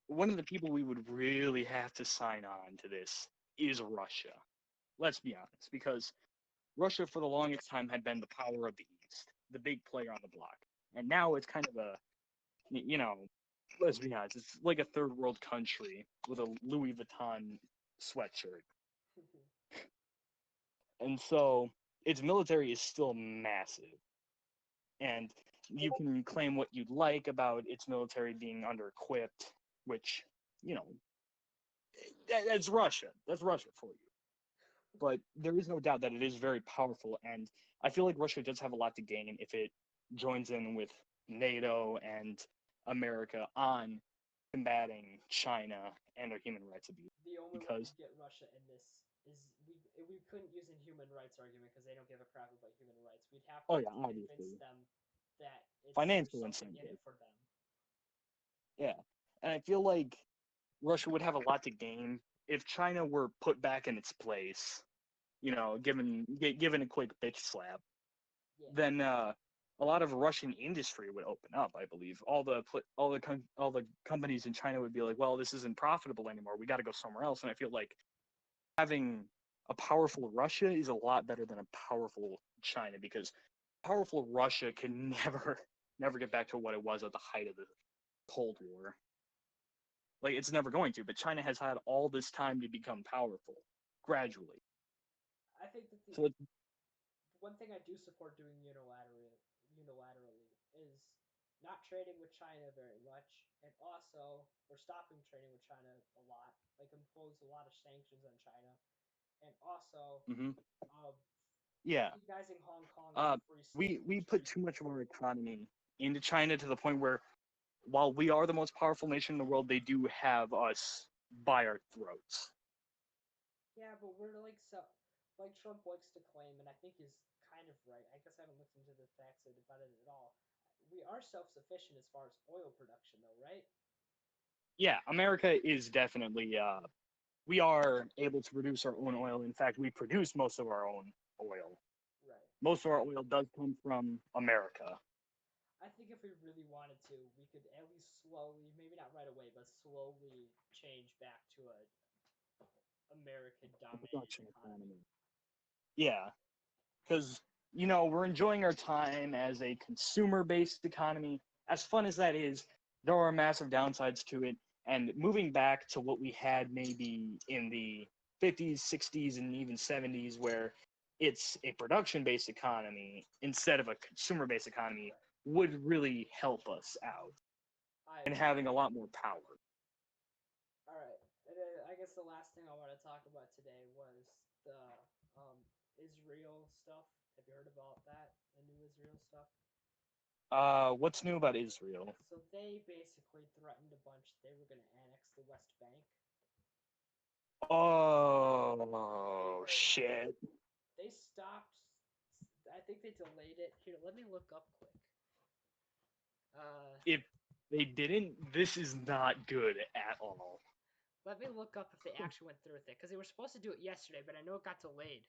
one of the people we would really have to sign on to this is Russia. Let's be honest, because Russia for the longest time had been the power of the East, the big player on the block. And now it's kind of let's be honest, it's like a third world country with a Louis Vuitton sweatshirt. And so its military is still massive. And you can claim what you'd like about its military being under-equipped, which, that's Russia. That's Russia for you. But there is no doubt that it is very powerful, and I feel like Russia does have a lot to gain if it joins in with NATO and America on combating China and their human rights abuse. The only way to get Russia in this is we couldn't use a human rights argument because they don't give a crap about human rights. We'd have to convince them that it's financial something incentive in it for them. Yeah, and I feel like Russia would have a lot to gain if China were put back in its place. Given a quick bitch slap, then a lot of Russian industry would open up. I believe all the companies in China would be like, well, this isn't profitable anymore. We got to go somewhere else. And I feel like having a powerful Russia is a lot better than a powerful China, because powerful Russia can never get back to what it was at the height of the Cold War. Like, it's never going to, but China has had all this time to become powerful, gradually. I think that one thing I do support doing unilaterally is not trading with China very much, and also we're stopping trading with China a lot, like impose a lot of sanctions on China, and also recognizing Hong Kong as a free state. We put too much of our economy into China to the point where, while we are the most powerful nation in the world, they do have us by our throats. Yeah, but we're like Trump likes to claim, and I think is kind of right. I guess I haven't looked into the facts about it at all. We are self-sufficient as far as oil production, though, right? Yeah, America is definitely. We are able to produce our own oil. In fact, we produce most of our own oil. Right. Most of our oil does come from America. I think if we really wanted to, we could at least slowly, maybe not right away, but slowly change back to a American-dominated economy. Yeah, because, we're enjoying our time as a consumer-based economy. As fun as that is, there are massive downsides to it, and moving back to what we had maybe in the 50s, 60s, and even 70s, where it's a production-based economy instead of a consumer-based economy, would really help us out and having a lot more power. All right. I guess the last thing I want to talk about today was the Israel stuff. Have you heard about that? The new Israel stuff? What's new about Israel? So they basically threatened a bunch. They were going to annex the West Bank. Oh, shit. They stopped. I think they delayed it. Here, let me look up quick. If they didn't, this is not good at all. Let me look up if they actually went through with it, because they were supposed to do it yesterday, but I know it got delayed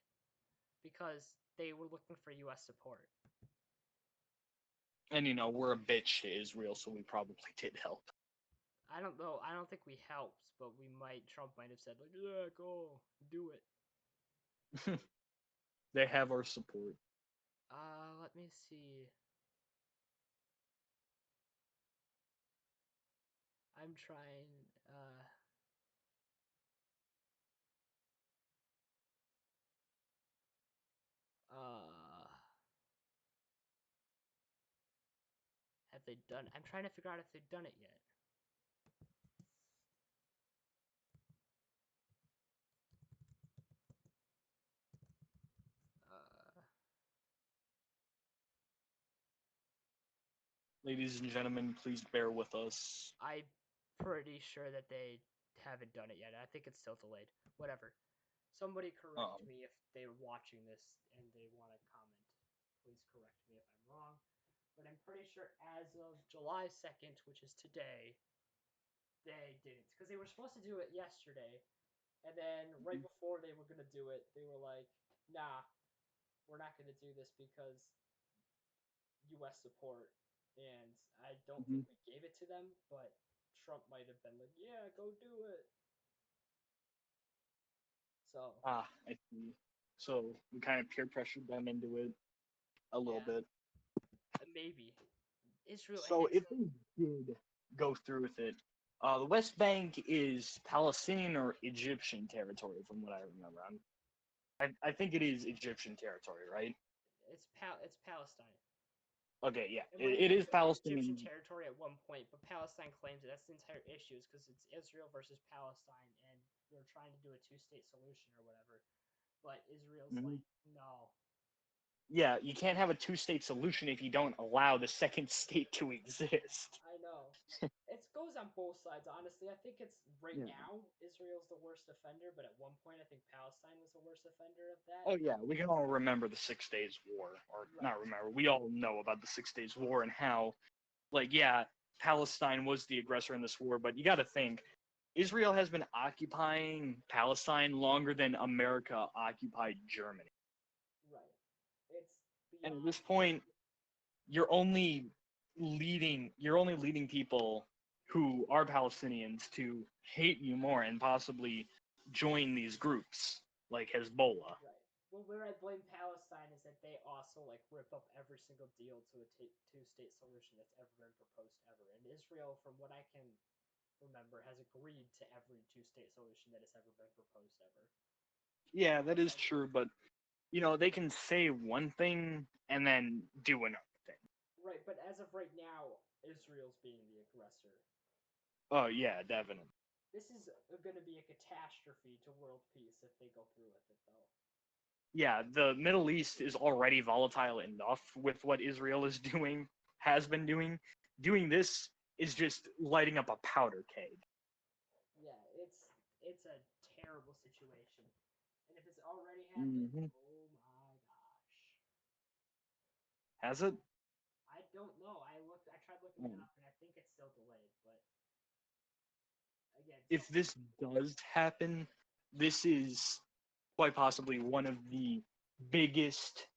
because they were looking for U.S. support. And we're a bitch to Israel, so we probably did help. I don't know. I don't think we helped, but Trump might have said, like, yeah, go, do it. They have our support. Let me see. I'm trying, have they done, I'm trying to figure out if they've done it yet. Ladies and gentlemen, please bear with us. I'm pretty sure that they haven't done it yet. I think it's still delayed. Whatever. Somebody correct me if they're watching this and they want to comment. Please correct me if I'm wrong. But I'm pretty sure as of July 2nd, which is today, they didn't. Because they were supposed to do it yesterday. And then right before they were going to do it, they were like, nah, we're not going to do this because U.S. support. And I don't think we gave it to them, but Trump might have been like, yeah, go do it. So. I see. So we kind of peer pressured them into it a little bit. Maybe. Israel. So if they did go through with it, the West Bank is Palestinian or Egyptian territory, from what I remember. I think it is Egyptian territory, right? It's Palestine. Okay, yeah, it is Palestinian. Egyptian territory at one point, but Palestine claims it. That's the entire issue, is because it's Israel versus Palestine, and they're trying to do a two-state solution or whatever. But Israel's like, no. Yeah, you can't have a two-state solution if you don't allow the second state to exist. I know. It goes on both sides, honestly. I think it's now, Israel's the worst offender, but at one point I think Palestine was the worst offender of that. Oh yeah, we can all remember the 6 Days War, or not remember. We all know about the 6 Days War and how, Palestine was the aggressor in this war, but you got to think, Israel has been occupying Palestine longer than America occupied Germany. Right. And at this point, you're only leading people who are Palestinians to hate you more and possibly join these groups like Hezbollah. Right. Well, where I blame Palestine is that they also rip up every single deal to a two-state solution that's ever been proposed ever. And Israel, from what I can remember, has agreed to every two-state solution that has ever been proposed ever. Yeah, that is true, but they can say one thing and then do another thing. Right, but as of right now, Israel's being the aggressor. Oh yeah, definitely. This is going to be a catastrophe to world peace if they go through with it, though. Yeah, the Middle East is already volatile enough with what Israel is doing, has been doing. Doing this is just lighting up a powder keg. Yeah, it's a terrible situation. And if it's already happened, oh my gosh. Has it? I don't know. I tried looking it up, and I think it's still delayed, but again, if this does happen, this is quite possibly one of the biggest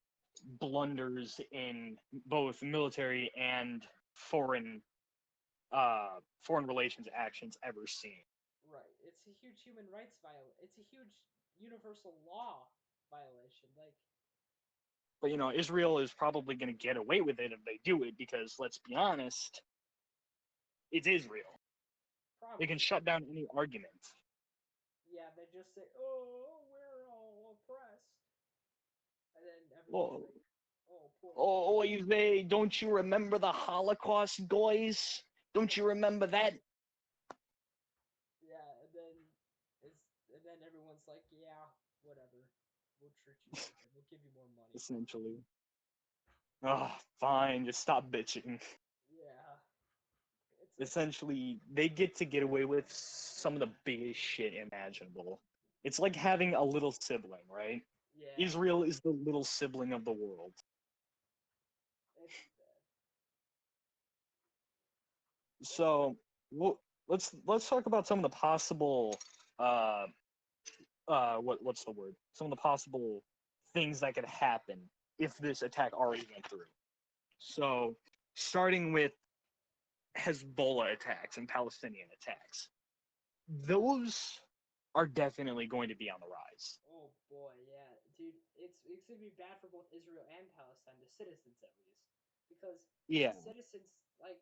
blunders in both military and foreign relations actions ever seen. Right. It's a huge human rights violation. It's a huge universal law violation. But Israel is probably going to get away with it if they do it because, let's be honest, it's Israel. Probably. They can shut down any argument. Yeah, they just say, "Oh, we're all oppressed," and then everyone's they don't you remember the Holocaust, guys? Don't you remember that? Yeah, and then everyone's like, "Yeah, whatever. We'll treat you better. We'll give you more money." Essentially. Oh, fine. Just stop bitching. Yeah. Essentially, they get away with some of the biggest shit imaginable. It's like having a little sibling, right? Yeah. Israel is the little sibling of the world. It's bad. So, let's talk about some of the possible what's the word? Some of the possible things that could happen if this attack already went through. So, starting with Hezbollah attacks and Palestinian attacks. Those are definitely going to be on the rise. Oh boy, yeah, dude, it's gonna be bad for both Israel and Palestine, the citizens at least, because Yeah. the citizens, like,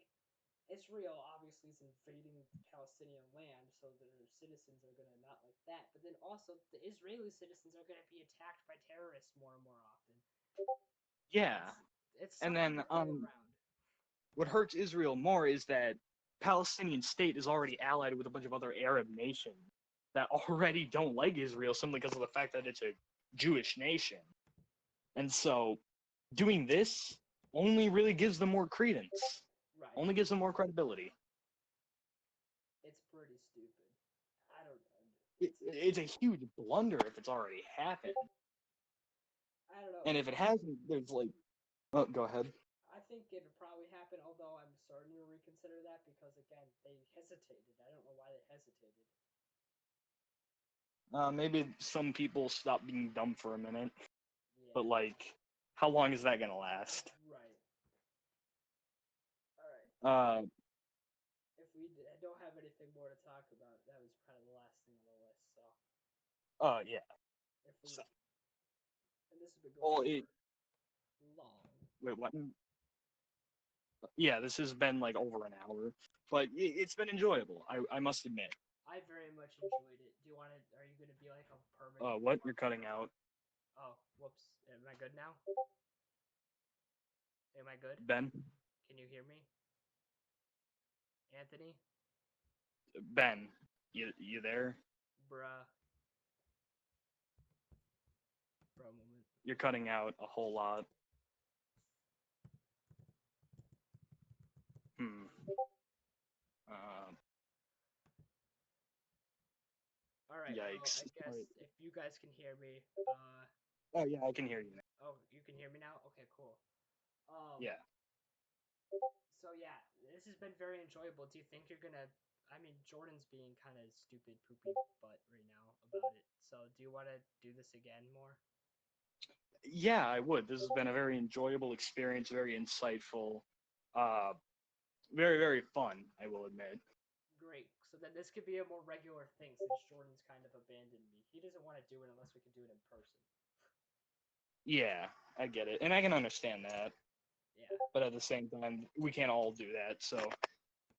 Israel obviously is invading Palestinian land, so their citizens are gonna not like that. But then also the Israeli citizens are gonna be attacked by terrorists more and more often. Yeah. It's And suffering then all around. what hurts Israel more is that Palestinian state is already allied with a bunch of other Arab nations that already don't like Israel simply because of the fact that it's a Jewish nation. And so doing this only really gives them more credence, Right. only gives them more credibility. It's pretty stupid. I don't know. It's a huge blunder if it's already happened. I don't know. And if it hasn't, there's like, oh, go ahead. I think it'll probably happen, although I'm starting to reconsider that because, again, they hesitated. I don't know why they hesitated. Maybe some people stop being dumb for a minute, Yeah. but like, how long is that gonna last? Right. All right. If we don't have anything more to talk about, that was probably the last thing on the list. So. Yeah. If we. So, And this has been well, going long. wait, what? Yeah, this has been like over an hour, but it's been enjoyable. I must admit. I very much enjoyed it. Do you want to? Are you going to be like a permanent? What? You're cutting out. Oh, whoops. Am I good now? Am I good? Ben? Can you hear me? Anthony? Ben, you there? Bruh. For a moment. You're cutting out a whole lot. All right. Yikes. Well, I guess Right. if you guys can hear me, Oh yeah, I can hear you now. Oh, you can hear me now? Okay, cool. Yeah. So yeah, this has been very enjoyable. Do you think you're gonna? I mean, Jordan's being kind of stupid, poopy butt right now about it. So do you want to do this again more? Yeah, I would. This has been a very enjoyable experience, very insightful, very, very fun, I will admit. Great. So then this could be a more regular thing since Jordan's kind of abandoned me. He doesn't want to do it unless we can do it in person. Yeah, I get it. And I can understand that. Yeah. But at the same time, we can't all do that. So